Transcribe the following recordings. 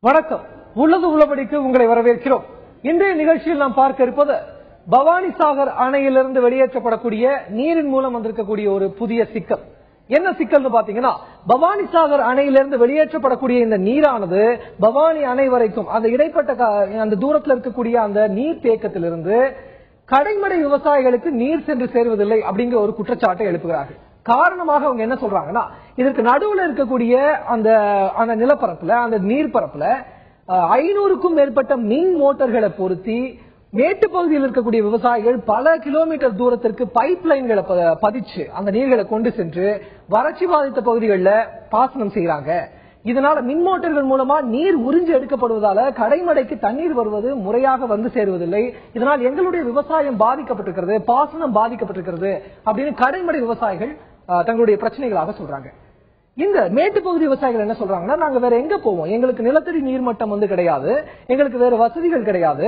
வணக்கம். உள்ளது உள்ளபடிக்கு உங்களை வரவேற்கிறோம். இன்றைய நிகழ்ச்சியில் நாம் பார்க்க இருப்பது பவானி சாகர் அணையிலிருந்து வெளியேற்றப்படக்கூடிய நீரின் மூலம் வந்திருக்கக்கூடிய ஒரு புதிய சிக்கல். என்ன சிக்கல்னு பாத்தீங்கன்னா, பவானி சாகர் அணையிலிருந்து வெளியேற்றப்படக்கூடிய இந்த நீரானது பவானி அணை வரைக்கும் அந்த இடைப்பட்ட அந்த தூரத்தில் இருக்கக்கூடிய அந்த நீர் தேக்கத்திலிருந்து கடைமடை விவசாயிகளுக்கு நீர் சென்று சேருவதில்லை அப்படிங்கிற ஒரு குற்றச்சாட்டை எழுப்புகிறார்கள். காரணமாக அவங்க என்ன சொல்றாங்கன்னா, இதற்கு நடுவில் இருக்கக்கூடிய அந்த நிலப்பரப்புல அந்த நீர்பரப்புல 500க்கும் மேற்பட்ட மின் மோட்டார்களை பொருத்தி மேட்டு பகுதியில் இருக்கக்கூடிய விவசாயிகள் பல கிலோமீட்டர் தூரத்திற்கு பைப் லைன்களை பதிச்சு அந்த நீர்களை கொண்டு சென்று வறட்சி பாதித்த பகுதிகளில் பாசனம் செய்யறாங்க. இதனால மின் மோட்டார்கள் மூலமா நீர் உறிஞ்சு எடுக்கப்படுவதால கடைமடைக்கு தண்ணீர் வருவது முறையாக வந்து சேருவதில்லை. இதனால் எங்களுடைய விவசாயம் பாதிக்கப்பட்டிருக்கிறது, பாசனம் பாதிக்கப்பட்டிருக்கிறது அப்படின்னு கடைமடை விவசாயிகள் தங்களுடைய பிரச்சனைகளாக சொல்றாங்க. இந்த மேட்டு பகுதி விவசாயிகள் என்ன சொல்றாங்கன்னா, நாங்க வேற எங்க போவோம், எங்களுக்கு நிலத்தடி நீர்மட்டம் கிடையாது, எங்களுக்கு வேற வசதிகள் கிடையாது.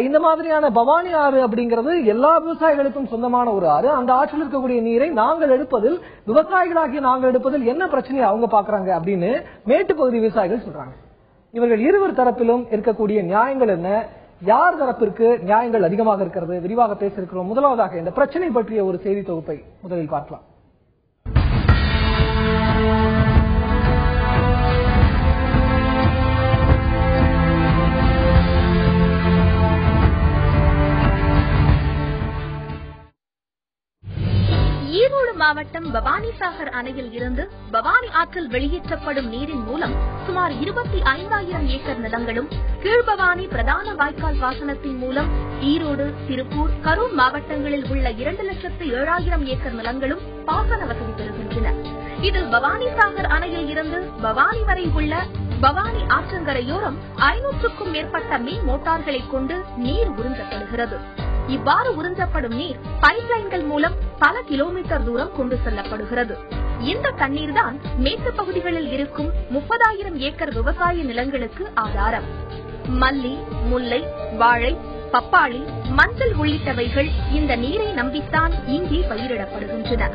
இந்த மாதிரியான பவானி ஆறு அப்படிங்கிறது எல்லா விவசாயிகளுக்கும் சொந்தமான ஒரு ஆறு. அந்த ஆற்றில் இருக்கக்கூடிய நீரை நாங்கள் எடுப்பதில், விவசாயிகளாகிய நாங்கள் எடுப்பதில் என்ன பிரச்சனையை அவங்க பாக்குறாங்க அப்படின்னு மேட்டு பகுதி விவசாயிகள் சொல்றாங்க. இவர்கள் இருவர் தரப்பிலும் இருக்கக்கூடிய நியாயங்கள் என்ன, யார் தரப்பிற்கு நியாயங்கள் அதிகமாக இருக்கிறது, விரிவாக பேச இருக்கிறோம். முதலாவதாக இந்த பிரச்சனை பற்றிய ஒரு செய்தி தொகுப்பை முதலில் பார்க்கலாம். ஈரோடு மாவட்டம் பவானி சாகர் அணையில் இருந்து பவானி ஆற்றில் வெளியேற்றப்படும் நீரின் மூலம் சுமார் 25,000 ஏக்கர் நிலங்களும், கீழ்பவானி பிரதான வாய்க்கால் பாசனத்தின் மூலம் ஈரோடு, திருப்பூர், கரூர் மாவட்டங்களில் உள்ள 2,07,000 ஏக்கர் நிலங்களும் பாசன வசதி பெறுகின்றன. இதில் பவானி சாகர் அணையில் இருந்து பவானி வரை உள்ள பவானி ஆற்றங்கரையோரம் 500க்கும் மேற்பட்ட மின் மோட்டார்களை கொண்டு நீர் உறிஞ்சப்படுகிறது. இவ்வாறு உறிஞ்சப்படும் நீர் பைப்லைன்கள் மூலம் பல கிலோமீட்டர் தூரம் கொண்டு செல்லப்படுகிறது. இந்த தண்ணீர் தான் மேற்கு பகுதிகளில் இருக்கும் 30,000 ஏக்கர் விவசாய நிலங்களுக்கு ஆதாரம். மல்லி, முல்லை, வாழை, பப்பாளி, மஞ்சள் உள்ளிட்டவைகள் இந்த நீரை நம்பித்தான் இங்கே பயிரிடப்படுகின்றன.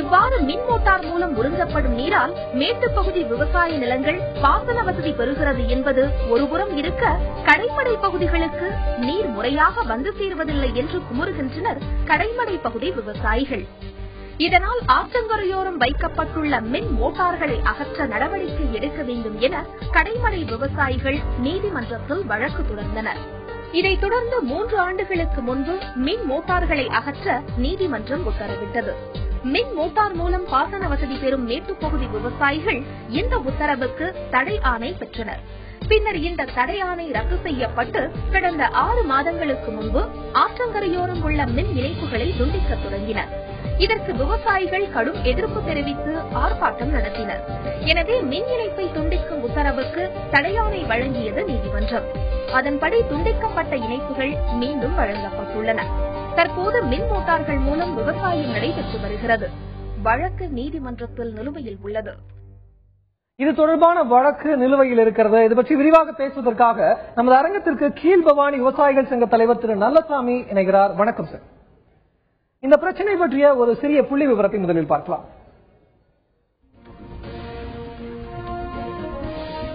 இவ்வாறு மின் மோட்டார் மூலம் உறிஞ்சப்படும் நீரால் மேட்டுப்பகுதி விவசாய நிலங்கள் பாசன வசதி பெறுகிறது என்பது ஒருபுறம் இருக்க, கடைமடை பகுதிகளுக்கு நீர் முறையாக வந்து சேர்வதில்லை என்று குமுறுகின்றனர் கடைமடை பகுதி விவசாயிகள். இதனால் ஆற்றங்கரையோரம் வைக்கப்பட்டுள்ள மின் மோட்டார்களை அகற்ற நடவடிக்கை எடுக்க வேண்டும் என கடைமடை விவசாயிகள் நீதிமன்றத்தில் வழக்கு தொடர்ந்தனர். இதைத் தொடர்ந்து 3 ஆண்டுகளுக்கு முன்பு மின் மோட்டார்களை அகற்ற நீதிமன்றம் உத்தரவிட்டது. மின் மோட்டார் மூலம் பாசன வசதி பெறும் மேட்டுப்பகுதி விவசாயிகள் இந்த உத்தரவுக்கு தடை ஆணை பெற்றனர். பின்னர் இந்த தடை ஆணை ரத்து செய்யப்பட்டு கடந்த 6 மாதங்களுக்கு முன்பு ஆற்றங்கரையோரம் உள்ள மின் இணைப்புகளை துண்டிக்க தொடங்கினர். இதற்கு விவசாயிகள் கடும் எதிர்ப்பு தெரிவித்து ஆர்ப்பாட்டம் நடத்தினர். எனவே மின் இணைப்பை துண்டிக்கும் உத்தரவுக்கு தடையாணை வழங்கியது நீதிமன்றம். அதன்படி துண்டிக்கப்பட்ட இணைப்புகள் மீண்டும் வழங்கப்பட்டுள்ளன. தற்போது மின் மோட்டார்கள் மூலம் விவசாயம் நடைபெற்று வருகிறது. வழக்கு நீதிமன்றத்தில் நிலுவையில் உள்ளது. இது தொடர்பான வழக்கு நிலுவையில் இருக்கிறது. இது பற்றி விரிவாக பேசுவதற்காக நமது அரங்கத்திற்கு கீழ்பவானி விவசாயிகள் சங்க தலைவர் திரு நல்லசாமி இணைகிறார். வணக்கம் சார். இந்த பிரச்சனை பற்றிய ஒரு சிறிய புள்ளி விவரத்தை முதலில் பார்க்கலாம்.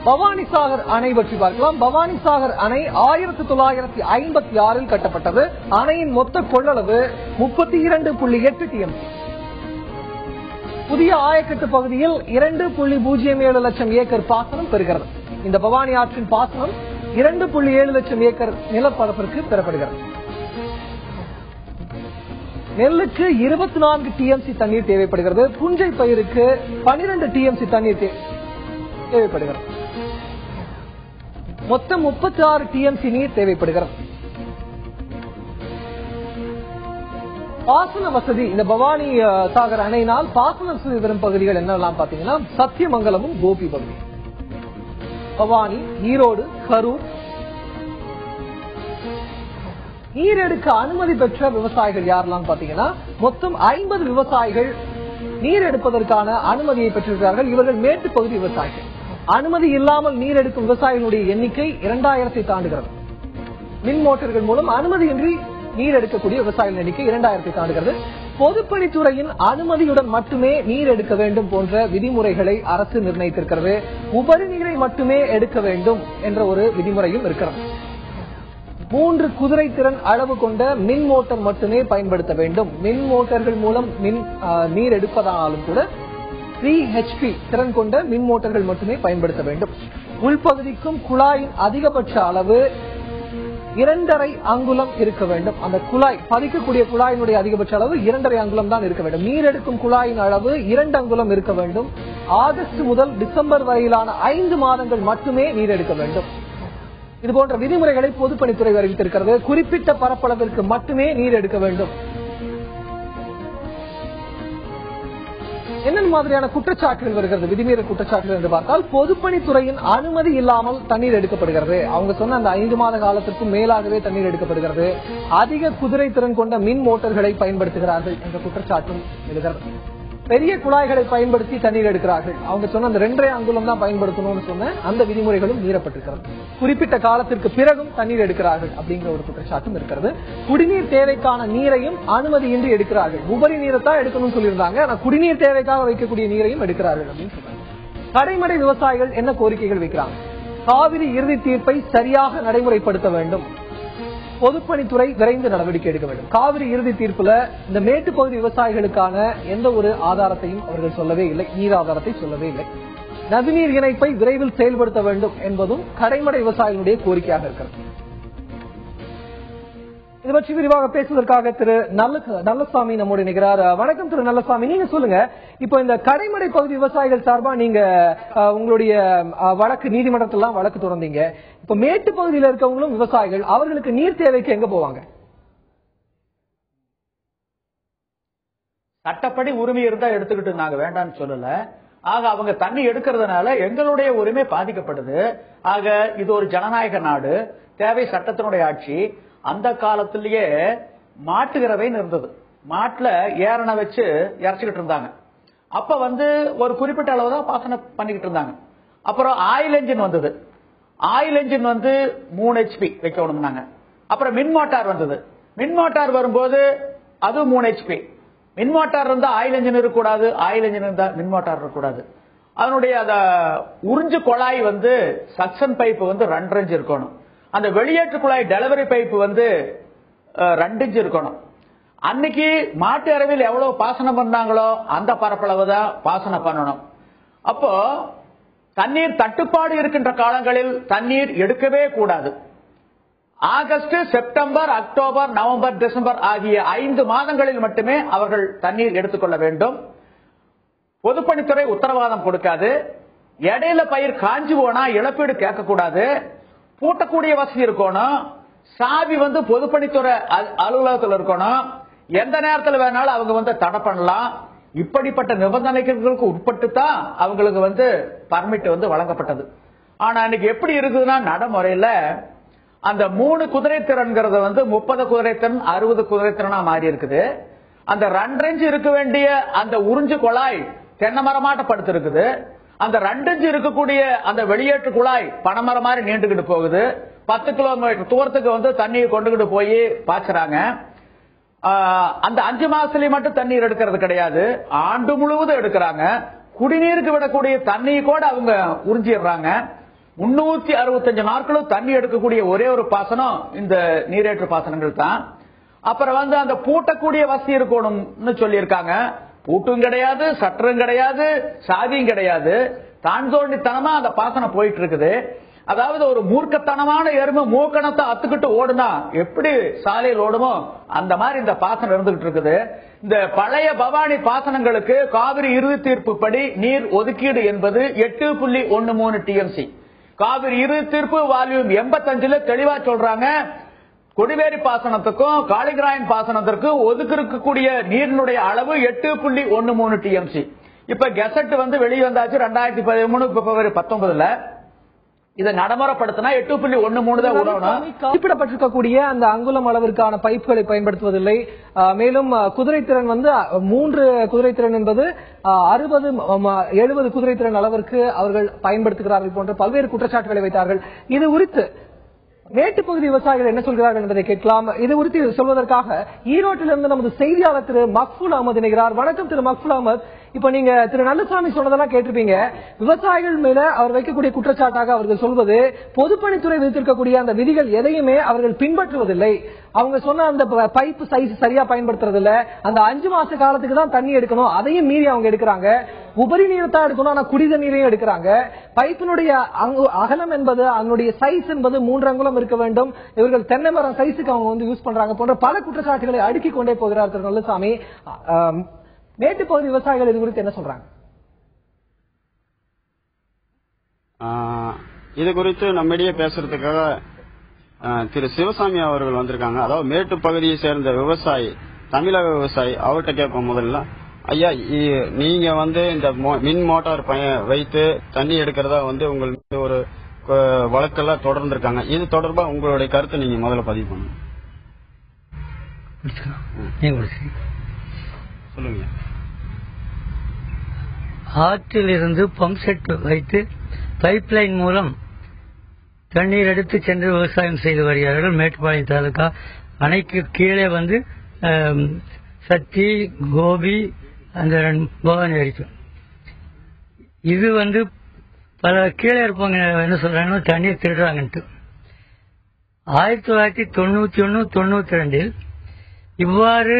பவானி சாகர் அணை பற்றி பார்க்கலாம். பவானி சாகர் அணை 1956 கட்டப்பட்டது. அணையின் மொத்த கொள்ளளவு 32.8 TMC. புதிய ஆயக்கட்டு பகுதியில் 2.07 லட்சம் ஏக்கர் பாசனம் பெறுகிறது. இந்த பவானி ஆற்றின் பாசனம் 2.7 லட்சம் ஏக்கர் நிலப்பரப்பிற்கு பெறப்படுகிறது. நெல்லுக்கு 24 TMC தண்ணீர் தேவைப்படுகிறது. புஞ்சை பயிருக்கு 12 TMC தண்ணீர் தேவைப்படுகிறது. மொத்தம் 36 TMC நீர் தேவைப்படுகிறது. பாசன வசதி இந்த பவானி சாகர் அணையினால் பாசன வசதி பெறும் பகுதிகள் என்னெல்லாம் பாத்தீங்கன்னா, சத்தியமங்கலமும் கோபி பகுதி, பவானி, ஈரோடு, கரூர். நீர் எடுக்க அனுமதி பெற்ற விவசாயிகள் யாரெல்லாம் பாத்தீங்கன்னா, மொத்தம் 50 விவசாயிகள் நீர் எடுப்பதற்கான அனுமதியை பெற்றிருக்கிறார்கள். இவர்கள் மேட்டு பகுதி விவசாயிகள். அனுமதி இல்லாமல் நீர் எடுக்கும் விவசாயிகளுடைய எண்ணிக்கை 2000 தாண்டுகிறது. மின் மோட்டார்கள் மூலம் அனுமதியின்றி நீர் எடுக்கக்கூடிய விவசாயிகள் எண்ணிக்கை 2000 தாண்டுகிறது. பொதுப்பணித்துறையின் அனுமதியுடன் மட்டுமே நீர் எடுக்க வேண்டும் போன்ற விதிமுறைகளை அரசு நிர்ணயித்திருக்கிறது. உபரி நீரை மட்டுமே எடுக்க வேண்டும் என்ற ஒரு விதிமுறையும் இருக்கிறது. 3 குதிரை திறன் அளவு கொண்ட மின் மோட்டார் மட்டுமே பயன்படுத்த வேண்டும். மின் மோட்டார்கள் மூலம் நீர் எடுப்பதாலும் கூட 3 HP திறன் கொண்ட மின் மோட்டார்கள் மட்டுமே பயன்படுத்த வேண்டும். உள்பகுதிக்கும் குழாயின் அதிகபட்ச அளவு 2.5 அங்குலம் இருக்க வேண்டும். அந்த குழாய் பதிக்கக்கூடிய குழாயினுடைய அதிகபட்ச அளவு 2.5 அங்குலம் தான் இருக்க வேண்டும். நீர் எடுக்கும் குழாயின் அளவு 2 அங்குலம் இருக்க வேண்டும். ஆகஸ்ட் முதல் டிசம்பர் வரையிலான 5 மாதங்கள் மட்டுமே நீர் எடுக்க வேண்டும். இதுபோன்ற விதிமுறைகளை பொதுப்பணித்துறை அறிவித்திருக்கிறது. குறிப்பிட்ட பரப்பளவிற்கு மட்டுமே நீர் எடுக்க வேண்டும். என்ன மாதிரியான குற்றச்சாட்டுகள் வருகிறது? விதிமீறல் குற்றச்சாட்டுகள் என்று பார்த்தால், பொதுப்பணித்துறையின் அனுமதி இல்லாமல் தண்ணீர் எடுக்கப்படுகிறது. அவங்க சொன்ன அந்த 5 மாத காலத்திற்கும் மேலாகவே தண்ணீர் எடுக்கப்படுகிறது. அதிக குதிரை திறன் கொண்ட மின் மோட்டார்களை பயன்படுத்துகிறார்கள் என்ற குற்றச்சாட்டும் எழுகிறது. பெரிய குழாய்களை பயன்படுத்தி தண்ணீர் எடுக்கிறார்கள். அவங்க சொன்ன அந்த 2.5 அங்குலம் தான் பயன்படுத்தணும்னு சொன்ன அந்த விதிமுறைகளும் மீறப்பட்டிருக்கிறது. குறிப்பிட்ட காலத்திற்கு பிறகும் தண்ணீர் எடுக்கிறார்கள் அப்படிங்கிற ஒரு குற்றச்சாட்டும் இருக்கிறது. குடிநீர் தேவைக்கான நீரையும் அனுமதியின்றி எடுக்கிறார்கள். உபரி நீரை தான் எடுக்கணும்னு சொல்லியிருந்தாங்க. ஆனா குடிநீர் தேவைக்காக வைக்கக்கூடிய நீரையும் எடுக்கிறார்கள் அப்படின்னு சொல்றாங்க. கடைமடை விவசாயிகள் என்ன கோரிக்கைகள் வைக்கிறாங்க? காவிரி இறுதி தீர்ப்பை சரியாக நடைமுறைப்படுத்த வேண்டும். பொதுப்பணித்துறை விரைந்து நடவடிக்கை எடுக்க வேண்டும். காவிரி இறுதி தீர்ப்புல இந்த மேட்டுப்பகுதி விவசாயிகளுக்கான எந்த ஒரு ஆதாரத்தையும் அவர்கள் சொல்லவே இல்லை. நீர் ஆதாரத்தை சொல்லவே இல்லை. நதிநீர் இணைப்பை விரைவில் செயல்படுத்த வேண்டும் என்பதும் கடைமடை விவசாயிகளுடைய கோரிக்கையாக இருக்கிறது. இது பற்றி விரிவாக பேசுவதற்காக திரு நல்லசாமி நம்மோடு நிற்கிறார். வணக்கம் திரு நல்லசாமி, நீங்க சொல்லுங்க, இப்போ இந்த கடைமடை பகுதி விவசாயிகள் சார்பா நீங்க உங்களுடைய வழக்கு நீதிமன்றத்திலாம் வழக்கு தொடர்ந்தீங்க. இப்ப மேட்டு பகுதியில் இருக்கவங்களும் விவசாயிகள், அவர்களுக்கு நீர் தேவைக்கு எங்க போவாங்க? சட்டப்படி உரிமை இருந்தா எடுத்துக்கிட்டு நாங்க வேண்டாம்னு சொல்லல. ஆக அவங்க தண்ணி எடுக்கிறதுனால எங்களுடைய உரிமை பாதிக்கப்படுது. ஆக இது ஒரு ஜனநாயக நாடு, தேவை சட்டத்தினுடைய ஆட்சி. அந்த காலத்திலேயே மாட்டுகிறவைன்னு இருந்தது. மாட்டுல ஏரணை வச்சு இறைச்சிக்கிட்டு இருந்தாங்க. அப்ப ஒரு குறிப்பிட்ட அளவு தான் பாசனம் பண்ணிக்கிட்டு இருந்தாங்க. அப்புறம் ஆயில் என்ஜின் வந்தது. Oil engine 3 HP வைக்கணும்னாங்க. அப்புறம் மின் மோட்டார் வந்தது. மின் மோட்டார் வரும்போது அது 3 HP. மின் மோட்டார் இருந்தா ஆயில் என்ஜின் இருக்கக்கூடாது, ஆயில் என்ஜின் இருந்தா மின் மோட்டார் இருக்கக்கூடாது. அதனுடைய உறிஞ்சு குழாய் சக்சன் பைப் 2 இன்ச் இருக்கணும். அந்த வெளியேற்று குழாய் டெலிவரி பைப் 2 இன்ச் இருக்கணும். அன்னைக்கு மாட்டு அரவில் எவ்வளவு பாசனம் பண்ணாங்களோ அந்த பரப்பளவு தான் பாசனம் பண்ணணும். அப்போ தண்ணீர் தட்டுப்பாடு இருக்கின்ற காலங்களில் தண்ணீர் எடுக்கவே கூடாது. August, September, October, November, December ஆகிய 5 மாதங்களில் மட்டுமே அவர்கள் தண்ணீர் எடுத்துக்கொள்ள வேண்டும். பொதுப்பணித்துறை உத்தரவாதம் கொடுக்காது. இடையில பயிர் காஞ்சி போனா இழப்பீடு கேட்கக்கூடாது. பூட்டக்கூடிய வசதி இருக்கணும். சாவி பொதுப்பணித்துறை அலுவலகத்தில் இருக்கணும். எந்த நேரத்தில் வேணாலும் அவங்க தடை பண்ணலாம். இப்படிப்பட்ட நிபந்தனைகளுக்கு உட்பட்டு தான் அவங்களுக்கு பர்மிட் வழங்கப்பட்டது. ஆனா இன்னைக்கு எப்படி இருக்குதுன்னா, நடைமுறையில அந்த 3 குதிரை திறன்கிறது 30 குதிரை திறன் 60 குதிரை திறனா மாறி இருக்குது. அந்த 2 இன்ச் இருக்க வேண்டிய அந்த உறிஞ்சு குழாய் தென்னை மரமாட்ட படுத்து இருக்குது. அந்த 2 இன்ச் இருக்கக்கூடிய அந்த வெளியேற்று குழாய் பனைமரம் மாதிரி நீண்டுகிட்டு போகுது. 10 கிலோமீட்டர் தூரத்துக்கு தண்ணியை கொண்டுகிட்டு போய் பாய்ச்சுறாங்க. அந்த 5 மாசத்துலயும் மட்டும் தண்ணீர் எடுக்கிறது கிடையாது, ஆண்டு முழுவதும் எடுக்கிறாங்க. குடிநீருக்கு விடக்கூடிய தண்ணியை கூட அவங்க உறிஞ்சிடுறாங்க. 365 நாட்களும் தண்ணி எடுக்கக்கூடிய ஒரே ஒரு பாசனம் இந்த நீரேற்று பாசனங்கள் தான். அப்புறம் அந்த பூட்டக்கூடிய வசதி இருக்கணும்னு சொல்லியிருக்காங்க. பூட்டும் கிடையாது, சட்டரும் கிடையாது, சாதியும் கிடையாது. தான் தோண்டித்தனமா அந்த பாசனம் போயிட்டு இருக்குது. அதாவது ஒரு மூர்க்கத்தனமான எருமை மூக்கணத்தை அத்துக்கிட்டு ஓடுனா எப்படி சாலையில் ஓடுமோ அந்த மாதிரி இந்த பாசனம் இருந்துகிட்டு இருக்குது. இந்த பழைய பவானி பாசனங்களுக்கு காவிரி இறுதி தீர்ப்பு படி நீர் ஒதுக்கீடு என்பது 8.13 TMC. காவிரி இறுதி தீர்ப்பு வால்யூம் 85 தெளிவா சொல்றாங்க. கொடிவேரி பாசனத்துக்கும் காளிங்கராயன் பாசனத்திற்கும் ஒதுக்கிருக்கக்கூடிய நீரினுடைய அளவு 8.13 TMC. இப்ப கெசட் வெளியே வந்தாச்சு 2013 பிப்ரவரி 19. இதை நடைமுறைப்படுத்தினா 8.13 தான் உதவணும். குறிப்பிடப்பட்டிருக்கக்கூடிய அந்த அங்குலம் அளவிற்கான பைப்புகளை பயன்படுத்துவதில்லை. மேலும் குதிரைத்திறன் 3 குதிரைத்திறன் என்பது 60-70 குதிரைத்திறன் அளவிற்கு அவர்கள் பயன்படுத்துகிறார்கள் போன்ற பல்வேறு குற்றச்சாட்டுகளை வைத்தார்கள். இது குறித்து மேட்டுப்பகுதி விவசாயிகள் என்ன சொல்கிறார்கள் என்பதை கேட்கலாம். இது குறித்து சொல்வதற்காக ஈரோட்டிலிருந்து நமது செய்தியாளர் திரு மக்பூல் அகமது இணைகிறார். வணக்கம் திரு மக்பூல் அகமது. இப்ப நீங்க திரு நல்லசாமி சொன்னதெல்லாம் கேட்டிருப்பீங்க. விவசாயிகள் மேல அவர் வைக்கக்கூடிய குற்றச்சாட்டாக அவர்கள் சொல்வது பொதுப்பணித்துறை விதித்திருக்கக்கூடிய அந்த விதிகள் எதையுமே அவர்கள் பின்பற்றுவதில்லை. அவங்க சொன்ன அந்த பைப் சைஸ் சரியா பயன்படுத்துறது இல்ல. அந்த 5 மாச காலத்துக்கு தான் தண்ணி எடுக்கணும், அதையும் மீறி அவங்க எடுக்கிறாங்க. உபரி நீரை தான் எடுக்கணும், ஆனா குடித நீரையும் எடுக்கிறாங்க. பைப்பினுடைய அகலம் என்பது அதனுடைய சைஸ் என்பது 3 அங்குலம் இருக்க வேண்டும். இவர்கள் தென்னை மரம் சைஸுக்கு அவங்க யூஸ் பண்றாங்க போன்ற பல குற்றச்சாட்டுகளை அடுக்கிக் கொண்டே போகிறார் திரு நல்லசாமி. மேட்டுப்பகுதி விவசாயிகள் இது குறித்து என்ன சொல்றாங்க? இது குறித்து நம்மிடையே பேசுறதுக்காக திரு சிவசாமி அவர்கள் வந்திருக்காங்க. அதாவது மேட்டு பகுதியை சேர்ந்த விவசாயி, தமிழக விவசாயி. அவர்கிட்ட கேட்போம் முதல்ல. ஐயா, நீங்க இந்த மின் மோட்டார் வைத்து தண்ணி எடுக்கிறதா உங்களுக்கு ஒரு வழக்கெல்லாம் தொடர்ந்து இருக்காங்க. இது தொடர்பா உங்களுடைய கருத்தை நீங்க முதல்ல பதிவு பண்ணுங்க. சொல்லுங்க. ஆற்றிலிருந்து பம்ப் செட் வைத்து பைப் லைன் மூலம் தண்ணீர் எடுத்து சென்று விவசாயம் செய்து வருகிறார்கள். மேட்டுப்பாளையம் தாலுகா அணைக்கு கீழே சத்தி, கோபி, அந்த பவானி வரைக்கும். இது பல கீழே இருப்பவங்க என்ன சொல்றாங்கன்னா தண்ணீர் திருடுறாங்கன்ட்டு. 1991, 92 இவ்வாறு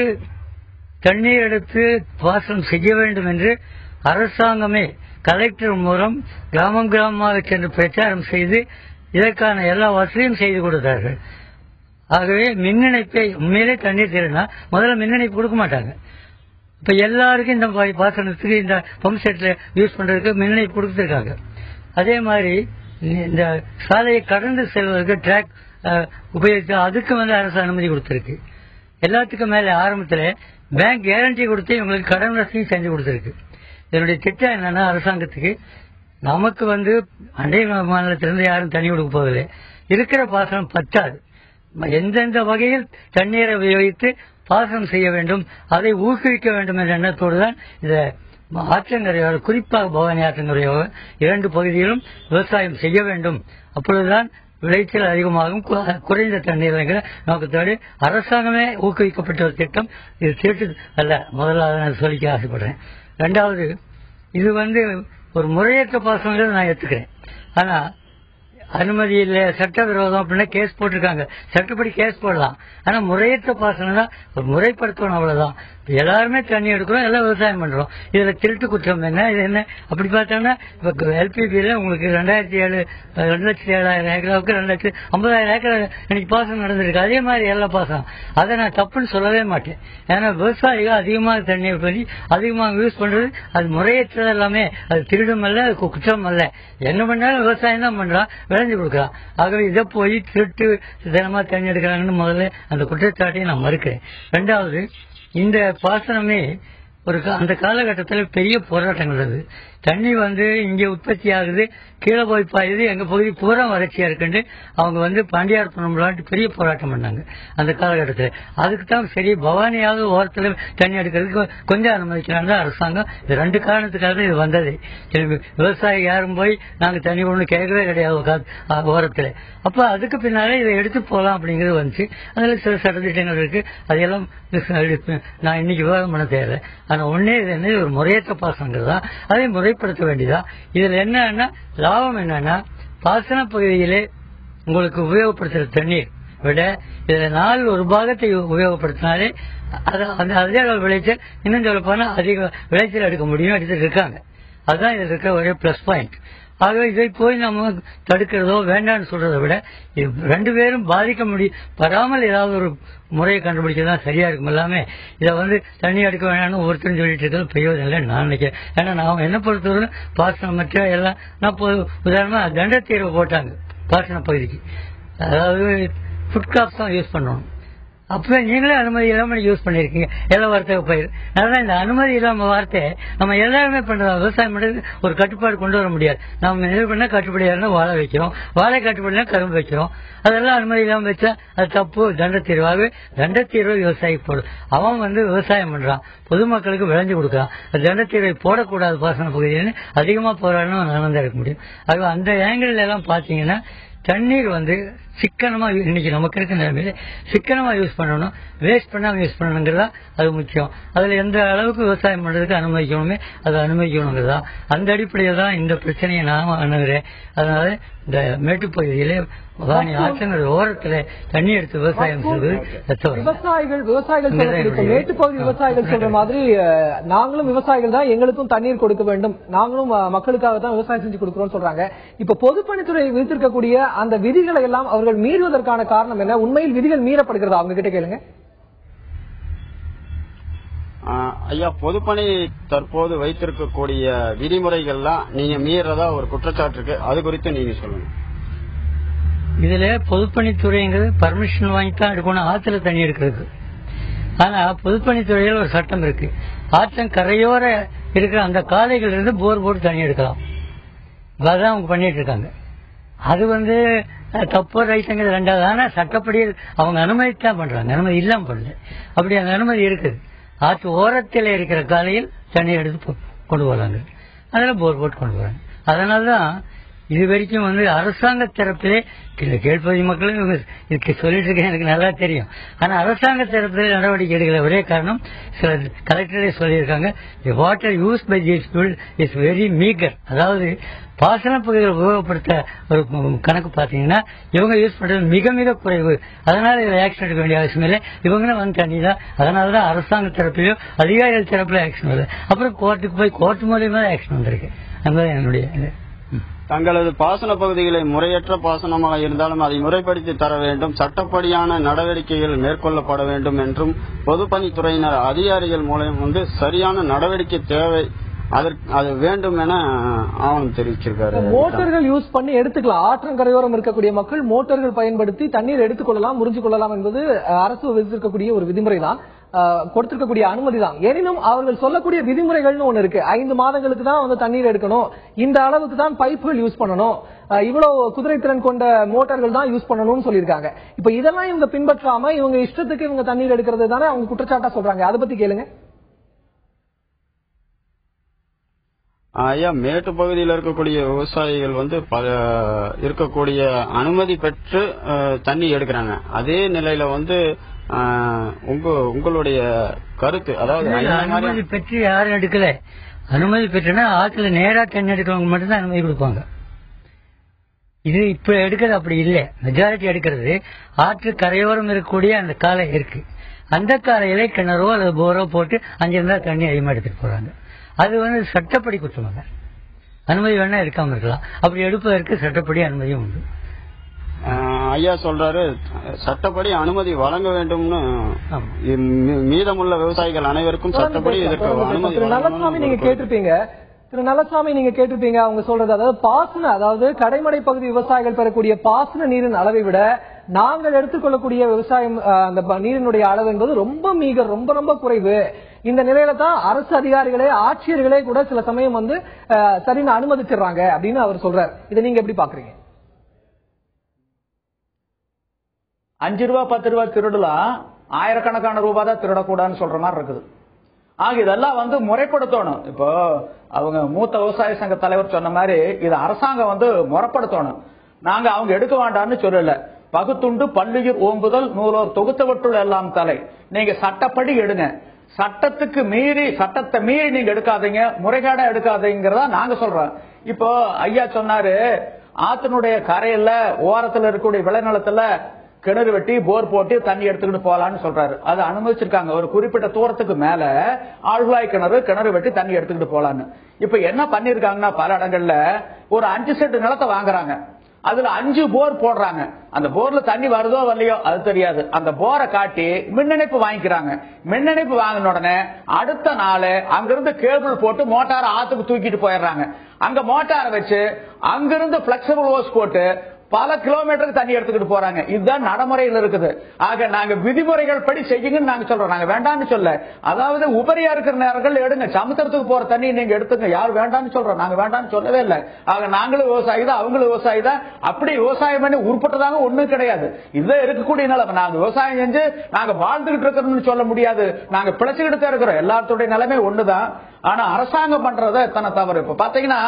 தண்ணீர் எடுத்து பாசனம் செய்ய வேண்டும் என்று அரசாங்கமே கலெக்டர் மூலம் கிராமம் கிராமமாக சென்று பிரச்சாரம் செய்து இதற்கான எல்லா வசதியும் செய்து கொடுத்தார்கள். ஆகவே மின் இணைப்பை உண்மையிலே தண்ணீர் திருடினா முதல்ல மின் இணைப்பு கொடுக்க மாட்டாங்க. இப்ப எல்லாருக்கும் இந்த பாசனத்துக்கு இந்த பம்ப் செட்ல யூஸ் பண்றதுக்கு மின் இணைப்பு கொடுத்திருக்காங்க. அதே மாதிரி இந்த சாலையை கடந்து செல்வதற்கு டிராக் உபயோகித்து அதுக்கு அரசு அனுமதி கொடுத்திருக்கு. எல்லாத்துக்கும் மேல ஆரம்பத்தில் பேங்க் கேரண்டி கொடுத்து இவங்களுக்கு கடன் வசதியும் செஞ்சு கொடுத்திருக்கு. இதனுடைய திட்டம் என்னன்னா, அரசாங்கத்துக்கு நமக்கு அண்டை மாநிலத்திலிருந்து யாரும் தண்ணி கொடுக்க போவதில்லை, இருக்கிற பாசனம் பத்தாது, எந்தெந்த வகையில் தண்ணீரை உபயோகித்து பாசனம் செய்ய வேண்டும், அதை ஊக்குவிக்க வேண்டும் என்ற எண்ணத்தோடு தான் இந்த ஆற்றங்கரையோடு, குறிப்பாக பவானி ஆற்றங்கரையோடு 2 பகுதியிலும் விவசாயம் செய்ய வேண்டும். அப்பொழுதுதான் விளைச்சல் அதிகமாகும், குறைந்த தண்ணீர் என்கிற நோக்கத்தோடு அரசாங்கமே ஊக்குவிக்கப்பட்ட ஒரு திட்டம். இது திருட்டு அல்ல, முதல்ல நான் சொல்லிக்க ஆசைப்படுறேன். 2வது, இது ஒரு முறையற்ற பாசனங்கள் நான் ஏத்துக்கிறேன். ஆனா அனுமதி இல்ல, சட்டவிரோதம் அப்படின்னா கேஸ் போட்டிருக்காங்க. சட்டப்படி கேஸ் போடலாம். ஆனா முறையற்ற பாசனம் தான் ஒரு முறைப்படுத்தணும், அவ்வளவுதான். எல்லாருமே தண்ணி எடுக்கிறோம், எல்லாம் விவசாயம் பண்றோம். இதுல திருட்டு குற்றம் என்ன, இது என்ன? அப்படி பார்த்தோம்னா இப்ப எல்பிபியில உங்களுக்கு 2007 2,07,000 ஏக்கராவுக்கு 2,50,000 ஏக்கர் இன்னைக்கு பாசனம் நடந்திருக்கு. அதே மாதிரி எல்லா பாசனம், அதை நான் தப்புன்னு சொல்லவே மாட்டேன். ஏன்னா விவசாயிகள் அதிகமாக தண்ணியை பற்றி அதிகமாக யூஸ் பண்றது அது முறையற்றது, எல்லாமே அது திருடும் அல்ல, அது குற்றம் அல்ல. என்ன பண்ணாலும் விவசாயம் தான் பண்றான், விளைஞ்சு கொடுக்குறான். ஆகவே இதை போய் திருட்டு தினமா தண்ணி எடுக்கிறாங்கன்னு முதல்ல அந்த குற்றச்சாட்டையும் நான் மறுக்கிறேன். 2வது, இந்த பாசனமே அந்த காலகட்டத்தில் பெரிய போராட்டங்கள் இருந்தது. தண்ணி இங்க உற்பத்தி ஆகுது, கீழே போய் பாயுது, எங்க பகுதி பூரா வறட்சியா இருக்குன்னு அவங்க பாண்டியார் பண்ணலான்ட்டு பெரிய போராட்டம் பண்ணாங்க அந்த காலகட்டத்தில். அதுக்கு தான் சரி பவானியாவது ஓரத்தில் தண்ணி எடுக்கிறதுக்கு கொஞ்சம் அனுமதிக்கிறாங்க அரசாங்கம். இது 2 காரணத்துக்காக தான் இது வந்தது. விவசாயி யாரும் போய் நாங்க தண்ணி ஒண்ணு கேட்கவே கிடையாது ஓரத்தில். அப்ப அதுக்கு பின்னாலே இதை எடுத்து போகலாம் அப்படிங்கிறது வந்துச்சு. அதுல சில சட்டத்திட்டங்கள் இருக்கு, அதையெல்லாம் நான் இன்னைக்கு விவாதம் பண்ண தேவை. ஆனா ஒன்னே இது என்ன, ஒரு முறையற்ற பாசனங்கள் தான், அதை முறைப்படுத்த வேண்டியதா. இதுல என்னன்னா லாபம் என்னன்னா, பாசன பகுதியிலே உங்களுக்கு உபயோகப்படுத்துற தண்ணீர் விட இதுல 4 ஒரு பாகத்தை உபயோகப்படுத்தினாலே அதே விளைச்சல், இன்னும் சொல்ல போனா அதிக விளைச்சல் எடுக்க முடியும், எடுத்துட்டு இருக்காங்க. அதுதான் இதுல இருக்க ஒரே பிளஸ் பாயிண்ட். ஆகவே இதை போய் நம்ம தடுக்கிறதோ வேண்டாம்னு சொல்றதை விட 2 பேரும் பாதிக்க முடியும் வராமல் ஏதாவது ஒரு முறையை கண்டுபிடிச்சதான் சரியா இருக்கும். எல்லாமே இதை தண்ணி எடுக்க வேண்டாம்னு ஒருத்தரும் சொல்லிட்டு இருக்கிறது பிரயோஜனம் இல்லை நான் நினைக்கிறேன். ஏன்னா நான் என்ன பொறுத்தவரை பாசனம் மற்ற எல்லாம் நான் உதாரணமா தண்டத்தீர்வு போட்டாங்க பாசன பகுதிக்கு, அதாவது ஃபுட் கிராப்ஸ் தான் யூஸ் பண்ணணும். அப்ப நீங்களே அனுமதி இல்லாம யூஸ் பண்ணிருக்கீங்க எல்லா வர்த்தக பயிர். அதனால இந்த அனுமதி இல்லாம வார்த்தை நம்ம எல்லாருமே பண்றோம். விவசாயம் பண்றது ஒரு கட்டுப்பாடு கொண்டு வர முடியாது. நம்ம இது பண்ணா கட்டுப்படியா வாழை வைக்கிறோம், வாழை கட்டுப்படினா கரும்பு வைக்கிறோம். அதெல்லாம் அனுமதி இல்லாம வச்சா அது தப்பு. தண்டத்தீர்வாகவே தண்டத்தீர்வை விவசாயி போடும். அவன் விவசாயம் பண்றான், பொதுமக்களுக்கு விளைஞ்சு கொடுக்குறான். தண்டத்தீர்வை போடக்கூடாது பாசன பகுதின்னு அதிகமா போராடணும் நடந்தா இருக்க முடியும். ஆக அந்த ஏங்கிள் எல்லாம் பாத்தீங்கன்னா தண்ணீர் சிக்கனமா இன்னைக்கு நமக்கு இருக்க நிலைமையில சிக்கனமா யூஸ் பண்ணணும், வேஸ்ட் பண்ணாம யூஸ் பண்ணணுங்கிறதா அது முக்கியம். அதுல எந்த அளவுக்கு விவசாயம் பண்றதுக்கு அனுமதிக்கணுமே அதை அனுமதிக்கணுங்கிறதா. அந்த அடிப்படையில் தான் இந்த பிரச்சனையை நான் அணுகிறேன். அதனால இந்த மேட்டுப்பகுதியிலே பவானி ஆற்றங்கிற ஓரத்துல தண்ணி எடுத்து விவசாயம் செய்வது விவசாயிகள் மேட்டுப்பகுதி விவசாயிகள் சொல்ற மாதிரி நாங்களும் விவசாயிகள் தான், எங்களுக்கும் தண்ணீர் கொடுக்க வேண்டும், நாங்களும் மக்களுக்காக தான் விவசாயம் செஞ்சு கொடுக்கிறோம் சொல்றாங்க. இப்ப பொதுப்பணித்துறை விதித்திருக்கக்கூடிய அந்த விதிகளை எல்லாம் அவர்கள் மீறுவதற்கான காரணம் என்ன? உண்மையில் விதிகள் மீறப்படுகிறதா? அவங்க கிட்ட கேளுங்க. ஐயா, பொதுப்பணி தற்போது வைத்திருக்கக்கூடிய விதிமுறைகள்லாம் நீங்க மீறதா ஒரு குற்றச்சாட்டு இருக்கு, அது குறித்து நீங்க சொல்லுங்க. இதுல பொதுப்பணித்துறைங்கிறது பர்மிஷன் வாங்கித்தான் எடுக்கணும் ஆத்துல தண்ணி எடுக்கிறது. ஆனா பொதுப்பணித்துறையில் ஒரு சட்டம் இருக்கு, ஆற்றன் கரையோர இருக்கிற அந்த காலைகள் இருந்து போர் போட்டு தண்ணி எடுக்கலாம். அதான் அவங்க பண்ணிட்டு இருக்காங்க. அது தப்பு ரைட்டுங்கிறது ரெண்டாவது. ஆனா சட்டப்படி அவங்க அனுமதித்தான் பண்றாங்க, அனுமதி இல்லாம பண்ணல. அப்படி அந்த அனுமதி இருக்குது. ஆற்று ஓரத்தில் இருக்கிற காலையில் தண்ணி எடுத்து கொண்டு போறாங்க, அதெல்லாம் போர் போட்டு கொண்டு போறாங்க. அதனாலதான் இது வரைக்கும் அரசாங்க தரப்பிலே கேள்வி மக்களும் இதுக்கு சொல்லிட்டு இருக்கேன், எனக்கு நல்லா தெரியும். ஆனா அரசாங்க தரப்பிலே நடவடிக்கை எடுக்கிற ஒரே காரணம் சில கலெக்டரே சொல்லியிருக்காங்க, water use by this people is very meagre. அதாவது பாசன பகுதிகளை உபயோகப்படுத்த ஒரு கணக்கு பாத்தீங்கன்னா இவங்க யூஸ் பண்றது மிக மிக குறைவு. அதனால இதில் ஆக்ஷன் எடுக்க வேண்டிய அவசியம் இல்லை. இவங்க தண்ணி தான். அதனாலதான் அரசாங்க தரப்பிலையோ அதிகாரிகள் தரப்புல ஆக்ஷன் வருது. அப்புறம் கோர்ட்டுக்கு போய் கோர்ட் மூலியமா ஆக்ஷன் வந்திருக்கு. அதுதான் என்னுடைய. தங்களது பாசன பகுதிகளை முறையற்ற பாசனமாக இருந்தாலும் அதை முறைப்படுத்தி தர வேண்டும், சட்டப்படியான நடவடிக்கைகள் மேற்கொள்ளப்பட வேண்டும் என்றும் பொதுப்பணித்துறையினர் அதிகாரிகள் மூலம் சரியான நடவடிக்கை தேவை, அது வேண்டும் என ஆவணம் தெரிவிச்சிருக்காரு. மோட்டார்கள் யூஸ் பண்ணி எடுத்துக்கலாம். ஆற்றங்கரையோரம் இருக்கக்கூடிய மக்கள் மோட்டார்கள் பயன்படுத்தி தண்ணீர் எடுத்துக்கொள்ளலாம், முறிஞ்சு கொள்ளலாம் என்பது அரசு விதித்திருக்கக்கூடிய ஒரு விதிமுறை தான், கொடுத்திருக்கக்கூடிய அனுமதி தான். எனினும் அவர்கள் சொல்லக்கூடிய விதிமுறைகள்னு ஒண்ணு இருக்கு. 5 மாதங்களுக்கு தான் தண்ணீர் எடுக்கணும், இந்த அளவுக்கு தான் பைப்புகள் யூஸ் பண்ணணும், இவ்வளவு குதிரை திறன் கொண்ட மோட்டார்கள் தான் யூஸ் பண்ணணும்னு சொல்லியிருக்காங்க. இப்ப இதெல்லாம் இவங்க பின்பற்றாம இவங்க இஷ்டத்துக்கு இவங்க தண்ணீர் எடுக்கிறது தானே அவங்க குற்றச்சாட்டா சொல்றாங்க. அதை பத்தி கேளுங்க. ஐயா, மேட்டு பகுதியில் இருக்கக்கூடிய விவசாயிகள் இருக்கக்கூடிய அனுமதி பெற்று தண்ணி எடுக்கிறாங்க. அதே நிலையில உங்களுடைய கருத்து, அதாவது அனுமதி பெற்று யாரும் எடுக்கல. அனுமதி பெற்றுனா ஆற்றுல நேரா தண்ணி எடுக்கிறவங்க மட்டும்தான் அனுமதி கொடுப்பாங்க. இது இப்ப எடுக்கிறது அப்படி இல்லை. மெஜாரிட்டி எடுக்கிறது ஆற்று கரையோரம் இருக்கக்கூடிய அந்த காலை இருக்கு, அந்த காலையில கிணறோ அல்லது போரோ போட்டு அங்கிருந்தா தண்ணி அதிகமா எடுத்துட்டு போறாங்க. அது சட்டப்படி குற்றமாக. அனுமதி வேணா எடுக்காம இருக்கலாம், அப்படி எடுப்பதற்கு சட்டப்படி அனுமதியும் உண்டு. ஐயா சொல்றாரு சட்டப்படி அனுமதி வழங்க வேண்டும்னு. மீதமுள்ள விவசாயிகள் அனைவருக்கும் சட்டப்படி இதற்கு அனுமதி. நல்லசாமி நீங்க கேட்டிருப்பீங்க, அவங்க சொல்றது, அதாவது கடைமடை பகுதி விவசாயிகள் பெறக்கூடிய பாசன நீரின் அளவை விட நாங்கள் எடுத்துக்கொள்ளக்கூடிய விவசாயம் அந்த நீரினுடைய அளவு என்பது ரொம்ப ரொம்ப குறைவு. இந்த நிலையில தான் அரசு அதிகாரிகளே ஆட்சியர்களே கூட சில சமயம் சரின்னு அனுமதிச்சிடறாங்க அப்படின்னு அவர் சொல்றாரு. இதை நீங்க எப்படி பாக்குறீங்க? 5 ரூபா 10 ரூபா திருடலாம், ஆயிரக்கணக்கான ரூபாய் தான் திருடக்கூடாதுன்னு சொல்ற மாதிரி இருக்குது. ஆக இதெல்லாம் முறைப்படுத்தணும். இப்போ அவங்க மூத்த விவசாய சங்க தலைவர் சொன்ன மாதிரி இது அரசாங்கம் முறைப்படுத்தணும். நாங்க அவங்க எடுக்க வேண்டாம்னு சொல்லல. பகுத்துண்டு பல்லுயிர் ஓம்புதல் நூலோர் தொகுத்தவற்றுள் எல்லாம் தலை. நீங்க சட்டப்படி எடுங்க, சட்டத்தை மீறி நீங்க எடுக்காதீங்க, முறைகேடா எடுக்காதீங்கிறதா நாங்க சொல்றோம். இப்போ ஐயா சொன்னாரு, ஆத்தினுடைய கரையில ஓரத்துல இருக்கக்கூடிய விளைநிலத்துல கிணறு வெட்டி போர் போட்டு தண்ணி எடுத்துக்கிட்டு போலான்னு சொல்றாரு. அது அனுமதிச்சிருக்காங்க. ஒரு குறிப்பிட்ட தூரத்துக்கு மேல ஆழ்வாய் கிணறு வெட்டி தண்ணி எடுத்துக்கிட்டு போலான்னு. இப்ப என்ன பண்ணிருக்காங்கன்னா பல இடங்கள்ல ஒரு 5 சென்ட் நிலத்தை வாங்குறாங்க, அதுல 5 போர் போடுறாங்க. அந்த போர்ல தண்ணி வருதோ வரலையோ அது தெரியாது. அந்த போரை காட்டி மின்னிணைப்பு வாங்கிக்கிறாங்க. மின்னிணைப்பு வாங்கின உடனே அடுத்த நாள் அங்கிருந்து கேபிள் போட்டு மோட்டாரை ஆத்துக்கு தூக்கிட்டு போயிடுறாங்க. அங்க மோட்டாரை வச்சு அங்கிருந்து பிளெக்சிபிள் ஹோஸ் போட்டு பல கிலோமீட்டருக்கு தண்ணி எடுத்துக்கிட்டு போறாங்க. இதுதான் நடைமுறையில் இருக்குது. ஆக நாங்க விதிமுறைகள் படி செய்யுங்கன்னு நாங்க சொல்றோம், நாங்க வேண்டாம்னு சொல்ல. அதாவது உபரியா இருக்கிற நேரங்கள் எடுங்க, சமுத்திரத்துக்கு போற தண்ணி நீங்க எடுத்துங்க, யார் வேண்டாம்னு சொல்றோம், நாங்க வேண்டாம்னு சொல்லவே இல்லை. ஆக நாங்களும் விவசாயி தான், அவங்களும் விவசாயி தான். அப்படி விவசாயம் பண்ணி உருப்பட்டதாங்க ஒண்ணும் கிடையாது. இதுதான் இருக்கக்கூடிய நிலைமை. நாங்க விவசாயம் செஞ்சு நாங்க வாழ்ந்துகிட்டு இருக்கிறோம்னு சொல்ல முடியாது, நாங்க பிழைச்சுக்கிட்டு தான் இருக்கிறோம். எல்லாத்துடைய நிலைமை ஒண்ணுதான். ஆனா அரசாங்கம் பண்றத எத்தனை தவறு. இப்ப பாத்தீங்கன்னா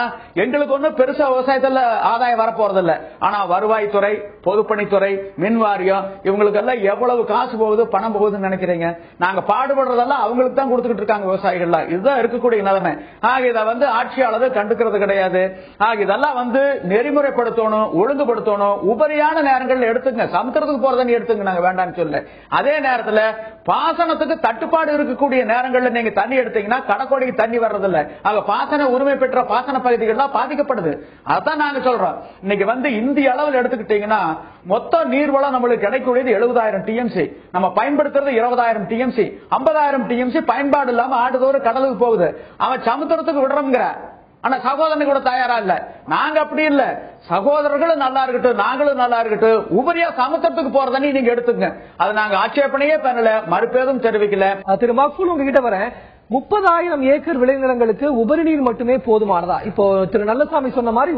எங்களுக்கு ஒன்னும் பெருசா விவசாயத்துல ஆதாயம் வரப்போறது இல்ல. ஆனா வருவாய்த்துறை, பொதுப்பணித்துறை, மின் வாரியம் இவங்களுக்கு எல்லாம் எவ்வளவு காசு போகுது, பணம் போகுதுன்னு நினைக்கிறீங்க? நாங்க பாடுபடுறதெல்லாம் அவங்களுக்கு தான் கொடுத்துக்கிட்டு இருக்காங்க விவசாயிகள். இதுதான் இருக்கக்கூடிய நிலைமை. ஆக இதை ஆட்சியாளர் கண்டுக்கிறது கிடையாது. ஆக இதெல்லாம் நெறிமுறைப்படுத்தணும், ஒழுங்குபடுத்தணும். உபரியான நேரங்கள் எடுத்துங்க, சமுத்திரத்துக்கு போறதன்னு எடுத்துங்க, நாங்க வேண்டாம்னு சொல்ல. அதே நேரத்தில் பாசனத்துக்கு தட்டுப்பாடு இருக்கக்கூடிய நேரங்களில் நீங்க தண்ணி எடுத்தீங்கன்னா கடற்கரைக்கு தண்ணி வர்றதில்லை. ஆக பாசன உரிமை பெற்ற பாசன பகுதிகள் பாதிக்கப்படுது. அதான் நாங்க சொல்றோம். இன்னைக்கு இந்திய அளவில் எடுத்துக்கிட்டீங்கன்னா மொத்த நீர்வளம் நம்மளுக்கு கிடைக்கூடியது 70,000 டிஎம்சி. நம்ம பயன்படுத்துறது 20,000 டிஎம்சி. 50,000 டிஎம்சி பயன்பாடு இல்லாம ஆண்டுதோறும் கடலுக்கு போகுது. அவன் சமுத்திரத்துக்கு விடுறோங்கிற. ஆனா சகோதரன் கூட தயாரா இல்ல. நாங்க அப்படி இல்ல, சகோதரர்களும் நல்லா இருக்கட்டும், நாங்களும் நல்லா இருக்கட்டும், உபரியா சமுத்திரத்துக்கு போற தண்ணி நீங்க எடுத்துங்க. அது நாங்க ஆட்சேபனையே பண்ணல, மறுபேதும் தெரிவிக்கல. திரு மக்பூல், உங்ககிட்ட வரேன். 30,000 ஏக்கர் விளைநிலங்களுக்கு உபரி நீர் மட்டுமே போதுமானதா? இப்போ திரு நல்லசாமி சொன்ன மாதிரி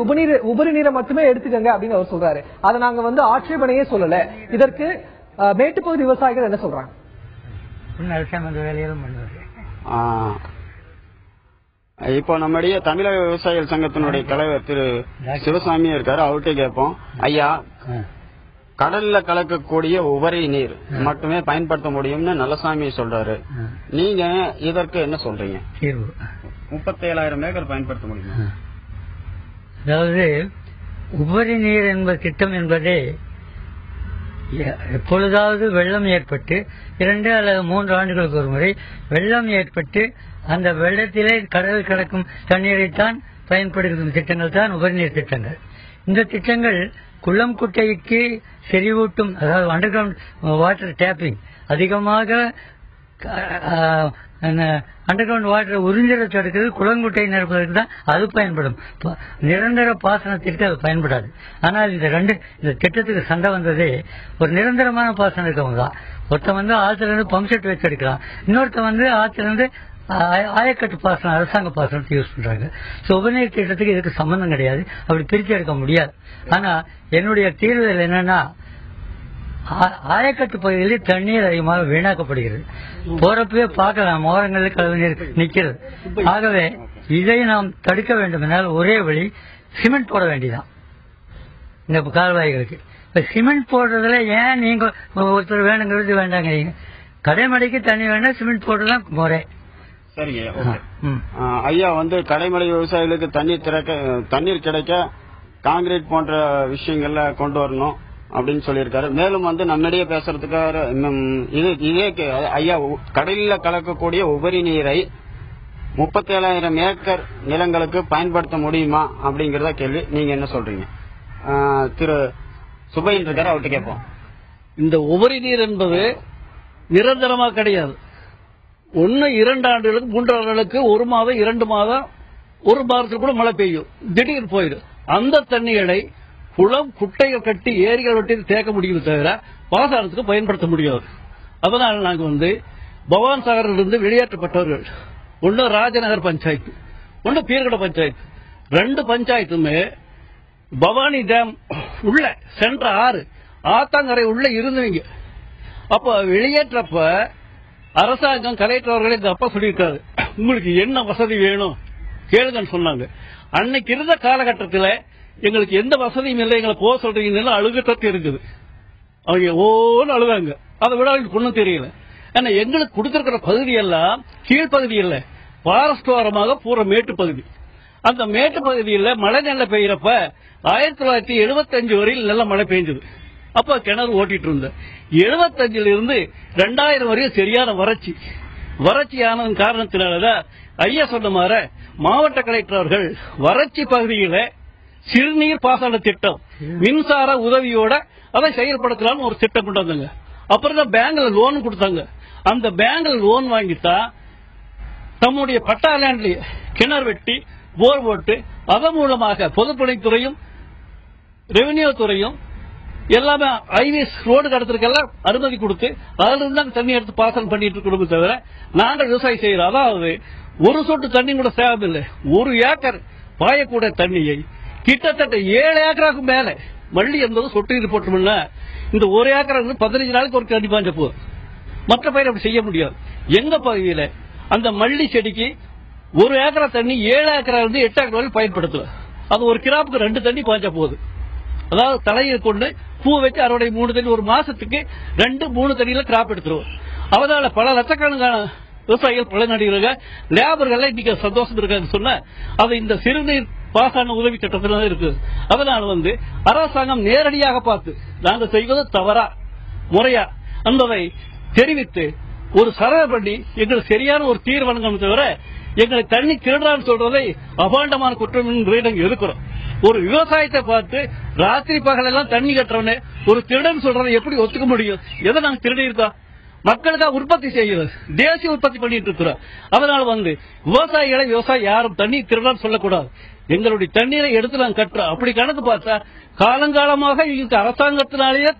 உபரி நீரை மட்டுமே எடுத்துக்கங்க அப்படின்னு அவர் சொல்றாரு. அதை நாங்க ஆட்சேபனையே சொல்லல. இதற்கு மேட்டுப்பகுதி விவசாயிகள் என்ன சொல்றாங்க? இப்போ நம்முடைய தமிழக விவசாயிகள் சங்கத்தினுடைய தலைவர் திரு சிவசாமி இருக்காரு, அவர்கிட்ட கேட்போம். ஐயா, கடல்ல கலக்கக்கூடிய உபரி நீர் மட்டுமே பயன்படுத்த முடியும்னு நல்லசாமி சொல்றாரு. நீங்க இதற்கு என்ன சொல்றீங்க? 37,000 ஏக்கர் பயன்படுத்த முடியுமா? அதாவது உபரி நீர் என்பது திட்டம் என்பதே எப்பொழுதாவது வெள்ளம் ஏற்பட்டு 2 அல்லது 3 ஆண்டுகளுக்கு ஒரு முறை வெள்ளம் ஏற்பட்டு அந்த வெள்ளத்திலே கடல் கடக்கும் தண்ணீரைத்தான் பயன்படுத்தும் திட்டங்கள் தான் உபரிநீர் திட்டங்கள். இந்த திட்டங்கள் குளம் குட்டைக்கு செறிவூட்டும், அதாவது அண்டர் கிரவுண்ட் வாட்டர் டேப்பிங் அதிகமாக அண்டர் கிரவுண்ட் வாட்டர் உறிஞ்சிட தடுக்கிறது, குளங்குட்டை நிரப்புவதற்கு தான் அது பயன்படும். நிரந்தர பாசனத்திற்கு அது பயன்படாது. ஆனால் இந்த திட்டத்துக்கு சண்டை வந்ததே ஒரு நிரந்தரமான பாசனம் இருக்கவங்க தான். ஒருத்தன் ஆத்துல இருந்து பம்ப் செட் வச்சு எடுக்கிறான், இன்னொருத்தன் ஆத்துல இருந்து ஆயக்கட்டு பாசனம், அரசாங்க பாசனத்தை யூஸ் பண்றாங்க. உபநீர் திட்டத்துக்கு இதுக்கு சம்பந்தம் கிடையாது, அப்படி பிரிச்சு எடுக்க முடியாது. ஆனா என்னுடைய தீர்வுகள் என்னன்னா, ஆயக்கட்டு பகுதியில் தண்ணீர் அதிகமாக வீணாக்கப்படுகிறது. போறப்பவே பார்க்கலாம் ஓரங்களில் கழிவுநீர் நிக்கிறது. ஆகவே இதை நாம் தடுக்க வேண்டும் என்றால் ஒரே வழி சிமெண்ட் போட வேண்டியதான் இந்த கால்வாய்களுக்கு. இப்ப சிமெண்ட் போடுறதுல ஏன் நீங்க ஒருத்தர் வேணுங்கிறது வேண்டாங்க, கடைமடைக்கு தண்ணி வேண்டாம், சிமெண்ட் போடுறதுலாம் முறை. சரிங்க. ஐயா, கடைமடை விவசாயிகளுக்கு தண்ணீர் கிடைக்க காங்கிரீட் போன்ற விஷயங்கள்ல கொண்டு வரணும் அப்படின்னு சொல்லியிருக்காரு. மேலும் நம்மிடையே பேசுறதுக்காக இதே ஐயா, கடலில கலக்கக்கூடிய உபரி நீரை 37,000 ஏக்கர் நிலங்களுக்கு பயன்படுத்த முடியுமா அப்படிங்கறத கேள்வி. நீங்க என்ன சொல்றீங்க? திரு சுபைன் இருக்காரு, அவர்கிட்ட கேட்போம். இந்த உபரி நீர் என்பது நிரந்தரமா கிடையாது. 1-2 ஆண்டுகளுக்கு 3 ஆண்டுகளுக்கு 1 மாதம் 2 மாதம் 1 மாதத்துக்கு கூட மழை பெய்யும், திடீர்னு போயிடும். அந்த தண்ணிகளை குளம் குட்டைகள் கட்டி ஏரிகள் வெட்டி தேக்க முடியும் தவிர பாசனத்துக்கு பயன்படுத்த முடியாது. அதனால நாங்க பவான் சாகரிலிருந்து வெளியேற்றப்பட்டவர்கள், ஒன்னு ராஜநகர் பஞ்சாயத்து, ஒன்னு பீர்கட பஞ்சாயத்து, 2 பஞ்சாயத்துமே பவானி டேம் உள்ள சென்ற ஆறு ஆத்தாங்கரை உள்ள இருந்தவங்க. அப்ப வெளியேற்றப்ப அரசாங்கம் கலெக்டர் அவர்களே இந்த அப்பா சொல்லியிருக்காரு, உங்களுக்கு என்ன வசதி வேணும் கேளுங்கன்னு சொன்னாங்க. அன்னைக்கு இருந்த காலகட்டத்தில் எங்களுக்கு எந்த வசதியும் இல்லை, எங்களை போக சொல்றீங்கன்னு அழுகட்டு இருக்குது. அவங்க ஓன்னு அழுதாங்க. அதை விட அவங்களுக்கு ஒன்றும் தெரியல. ஏன்னா எங்களுக்கு கொடுத்திருக்கிற பகுதியெல்லாம் கீழ்பகுதி இல்ல, பாரஸ்ட் வாரமாக பூரா மேட்டு பகுதி. அந்த மேட்டு பகுதியில் மழை நல்ல பெய்யறப்ப 1975 வரையில் நல்ல மழை பெய்ஞ்சது. அப்ப கிணறு ஓட்டிட்டு இருந்தேன். 75 இருந்து 2000 வரையும் சரியான வறட்சி ஆனதன் காரணத்தினாலதான் ஐயா சொன்ன மாதிரி மாவட்ட கலெக்டர் அவர்கள் வறட்சி பகுதியில சிறுநீர் பாசன திட்டம் மின்சார உதவியோட அதை செயல்படுத்தலாம்னு ஒரு திட்டம் கொண்டு வந்தாங்க. அப்புறம் தான் பேங்க்ல லோன் கொடுத்தாங்க. அந்த பேங்க்ல லோன் வாங்கித்தான் தம்முடைய பட்டா லேண்ட்லயே கிணறு வெட்டி போர் போட்டு அதன் மூலமாக பொதுப்பணித்துறையும் ரெவென்யூ துறையும் எல்லாமே ஹைவேஸ் ரோடு கடத்திற்கெல்லாம் அனுமதி கொடுத்து அதுல இருந்து தண்ணி எடுத்து பாசனம் பண்ணிட்டு இருக்கிறோம் தவிர நாங்கள் விவசாயம் செய்யறோம். அதாவது ஒரு சொட்டு தண்ணி கூட தேவையில்லை. 1 ஏக்கர் பாயக்கூட தண்ணியை கிட்டத்தட்ட 7 ஏக்கராக்கு மேல மல்லி என்பது சொட்டு நீர் போட்டோம்னா இந்த 1 ஏக்கர் 15 நாளைக்கு ஒரு தண்ணி பாஞ்ச போதும். மற்ற பயிர் அப்படி செய்ய முடியாது. எங்க பகுதியில அந்த மல்லி செடிக்கு ஒரு ஏக்கரா தண்ணி 7 ஏக்கரா இருந்து 8 ஏக்கர் வரை பயன்படுத்துவேன். அது ஒரு கிராப்புக்கு 2 தண்ணி பாய்ச்சா போகுது. அதாவது தலையை கொண்டு பூ வச்சு அறுவடை 3 தண்ணி, ஒரு மாசத்துக்கு 2-3 தண்ணியில கிராப் எடுத்துருவோம். அதனால பல லட்சக்கணக்கான விவசாயிகள் பலனடைகிறாங்க. லேபர்கள் இன்னைக்கு சந்தோஷம் இருக்காங்க சொன்ன அது இந்த சிறுநீர் பாசன உதவி சட்டத்தில் இருக்கு. அதனால அரசாங்கம் நேரடியாக பார்த்து நாங்கள் செய்வது தவறா முறையா என்பதை தெரிவித்து ஒரு சரவை பண்ணி எங்களுக்கு சரியான ஒரு தீர்வு வழங்கணும். தவிர எங்களை தண்ணி திருடான்னு சொல்றதை அபாண்டமான குற்றம் இருக்கிறோம். ஒரு விவசாயத்தை பார்த்து ராத்திரி பகலெல்லாம் தண்ணி கட்டுறவனே ஒரு திருடன் சொல்றதை எப்படி ஒத்துக்க முடியும்? எதை நாங்க திருடி இருக்கோம்? மக்களுக்காக உற்பத்தி செய்கிறது, தேசிய உற்பத்தி பண்ணிட்டு இருக்கிறோம். அதனால விவசாயிகளை விவசாயி யாரும் தண்ணி திருடான்னு சொல்லக்கூடாது. எங்களுடைய தண்ணீரை எடுத்து நாங்க கட்டுறோம். அப்படி கணக்கு பார்த்தா காலங்காலமாக எங்களுக்கு அரசாங்கத்தினாலேயே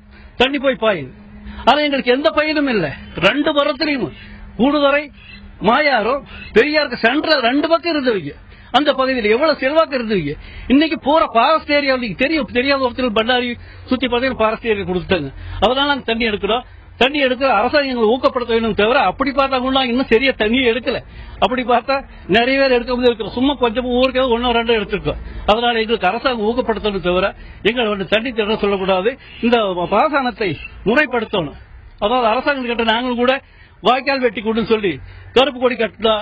தண்ணி போய் பாயுது. ஆனா எங்களுக்கு எந்த பயனும் இல்லை. 2 மரத்திலையும் கூடுதரை மாயாரும் பெரியாருக்கு சென்ற 2 பக்கம் இருந்தவங்க. அந்த பகுதியில் எவ்வளவு செல்வாக்கு இருந்தவங்க. இன்னைக்கு பூரா பாரஸ்ட் ஏரியா தெரியாத ஒருத்தர் பண்ணாரி சுத்தி பார்த்தீங்கன்னா பாரஸ்ட் ஏரியா கொடுத்துட்டாங்க. அதனால நாங்க தண்ணி எடுக்கிறோம். தண்ணி எடுக்க அரசாங்கம் எங்களை ஊக்கப்படுத்த வேணும். தவிர அப்படி பார்த்தா இன்னும் சரியா தண்ணியை எடுக்கல. அப்படி பார்த்தா நிறைய பேர் எடுக்க இருக்கிறோம். சும்மா கொஞ்சம் ஊருக்கு 1-2 எடுத்திருக்கோம். அதனால எங்களுக்கு அரசாங்கம் ஊக்கப்படுத்தணும். தவிர எங்களை தண்ணி திட சொல்லக்கூடாது. இந்த பாசனத்தை முறைப்படுத்தணும். அதாவது அரசாங்கம் கிட்ட நாங்களும் கூட வாய்க்கால் வெட்டி கொடுன்னு சொல்லி கருப்பு கொடி கட்டினா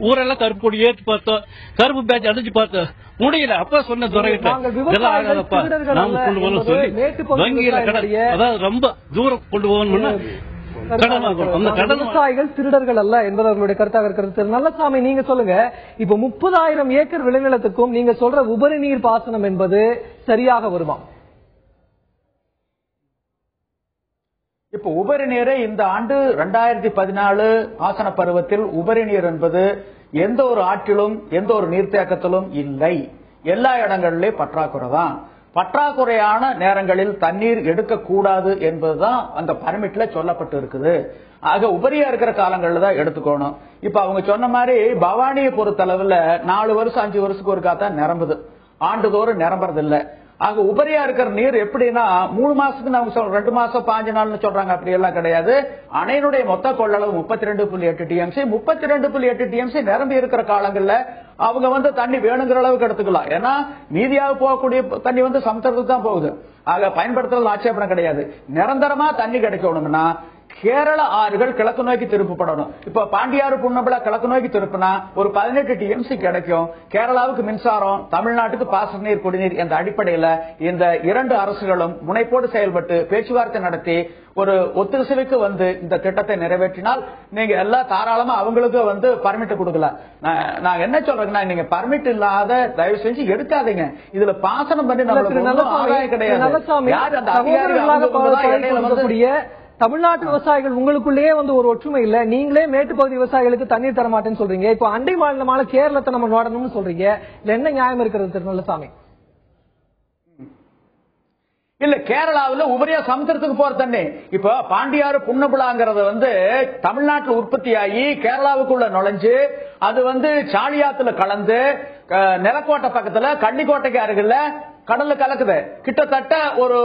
ஊரெல்லாம் கருப்பு கொடி ஏற்றி பார்த்தோம், கருப்பு பேட்ச் அடிச்சு பார்த்தோம், முடியல. அப்ப சொன்ன துறைகிட்ட இதெல்லாம் ஆகாதப்பா நாம கொண்டு போகணும் சொல்லி வங்கியில கடன், அதாவது ரொம்ப தூரம் கொண்டு போகணும்னா விவசாயிகள் திருடர்கள் அல்ல என்பது அவர்களுடைய கருத்தாக இருக்கிறது. நல்லசாமி, நீங்க சொல்லுங்க, இப்ப 30,000 ஏக்கர் விளைநிலத்துக்கும் நீங்க சொல்ற உபரி நீர் பாசனம் என்பது சரியாக வருமா? இப்ப உபரி நீரை இந்த ஆண்டு 2014 ஆசன பருவத்தில் உபரி நீர் என்பது எந்த ஒரு ஆற்றிலும் எந்த ஒரு நீர்த்தேக்கத்திலும் இல்லை. எல்லா இடங்களிலும் பற்றாக்குறை தான். பற்றாக்குறையான நேரங்களில் தண்ணீர் எடுக்கக்கூடாது என்பதுதான் அந்த பர்மிட்ல சொல்லப்பட்டு இருக்குது. ஆக உபரியா இருக்கிற காலங்களில் தான் எடுத்துக்கணும். இப்ப அவங்க சொன்ன மாதிரி பவானியை பொறுத்தளவுல 4 வருஷம் 5 வருஷத்துக்கு ஒருக்கா தான் நிரம்புது, ஆண்டுதோறும் நிரம்புறது இல்ல. ஆக உபரியா இருக்கிற நீர் எப்படின்னா 3 மாசத்துக்கு அவங்க 2 மாசம் 5 நாள்னு சொல்றாங்க. அப்படி எல்லாம் கிடையாது. அணையினுடைய மொத்த கொள்ளளவு 32.8 டிஎம்சி. 32.8 டிஎம்சி நிரம்பி இருக்கிற காலங்கள்ல அவங்க தண்ணி வேணுங்கிற அளவுக்கு எடுத்துக்கலாம். ஏன்னா மீதியாக போகக்கூடிய தண்ணி சமுத்திரத்துக்கு தான் போகுது. ஆக பயன்படுத்துறது ஆட்சேபணம் கிடையாது. நிரந்தரமா தண்ணி கிடைக்கணும்னா கேரள ஆறுகள் கிழக்கு நோக்கி திருப்பப்படணும். இப்ப பாண்டியாறு புன்னம்பல கிழக்கு நோக்கி திருப்பினா ஒரு 18 டிஎம்சி கிடைக்கும். கேரளாவுக்கு மின்சாரம், தமிழ்நாட்டுக்கு பாசன நீர், குடிநீர் என்ற அடிப்படையில் இந்த 2 அரசுகளும் முனைப்போடு செயல்பட்டு பேச்சுவார்த்தை நடத்தி ஒரு ஒத்துழைப்புக்கு இந்த திட்டத்தை நிறைவேற்றினால் நீங்க எல்லாம் தாராளமா அவங்களுக்கு பர்மிட் கொடுக்கலாம். நான் என்ன சொல்றேன்னா, நீங்க பர்மிட் இல்லாத தயவு செஞ்சு எடுக்காதீங்க. இதுல பாசனம் பண்ணி ஆதாயம் கிடையாது. யார் அந்த அதிகாரிகள் தமிழ்நாட்டு விவசாயிகள் உங்களுக்குள்ளேயே ஒரு ஒற்றுமை இல்ல. நீங்களே மேட்டுப்பகுதி விவசாயிகளுக்கு தண்ணீர் தர மாட்டேன்னு சொல்றீங்க. இப்ப அண்டை மாநிலமான கேரளத்தை நம்ம நாடணும்னு சொல்றீங்க. என்ன நியாயம் இருக்கிறது திரு நல்லசாமி? இல்ல, கேரளாவில் உபரியா சமுத்திரத்துக்கு போற தண்ணி இப்ப பாண்டியாறு புன்னபுலாங்கிறது தமிழ்நாட்டில் உற்பத்தி ஆகி கேரளாவுக்குள்ள நுழைஞ்சு அது சாலியாத்துல கலந்து நிலக்கோட்டை பக்கத்துல கன்னிக்கோட்டைக்கு அருகில் கடல்ல கலக்குது. கிட்டத்தட்ட ஒரு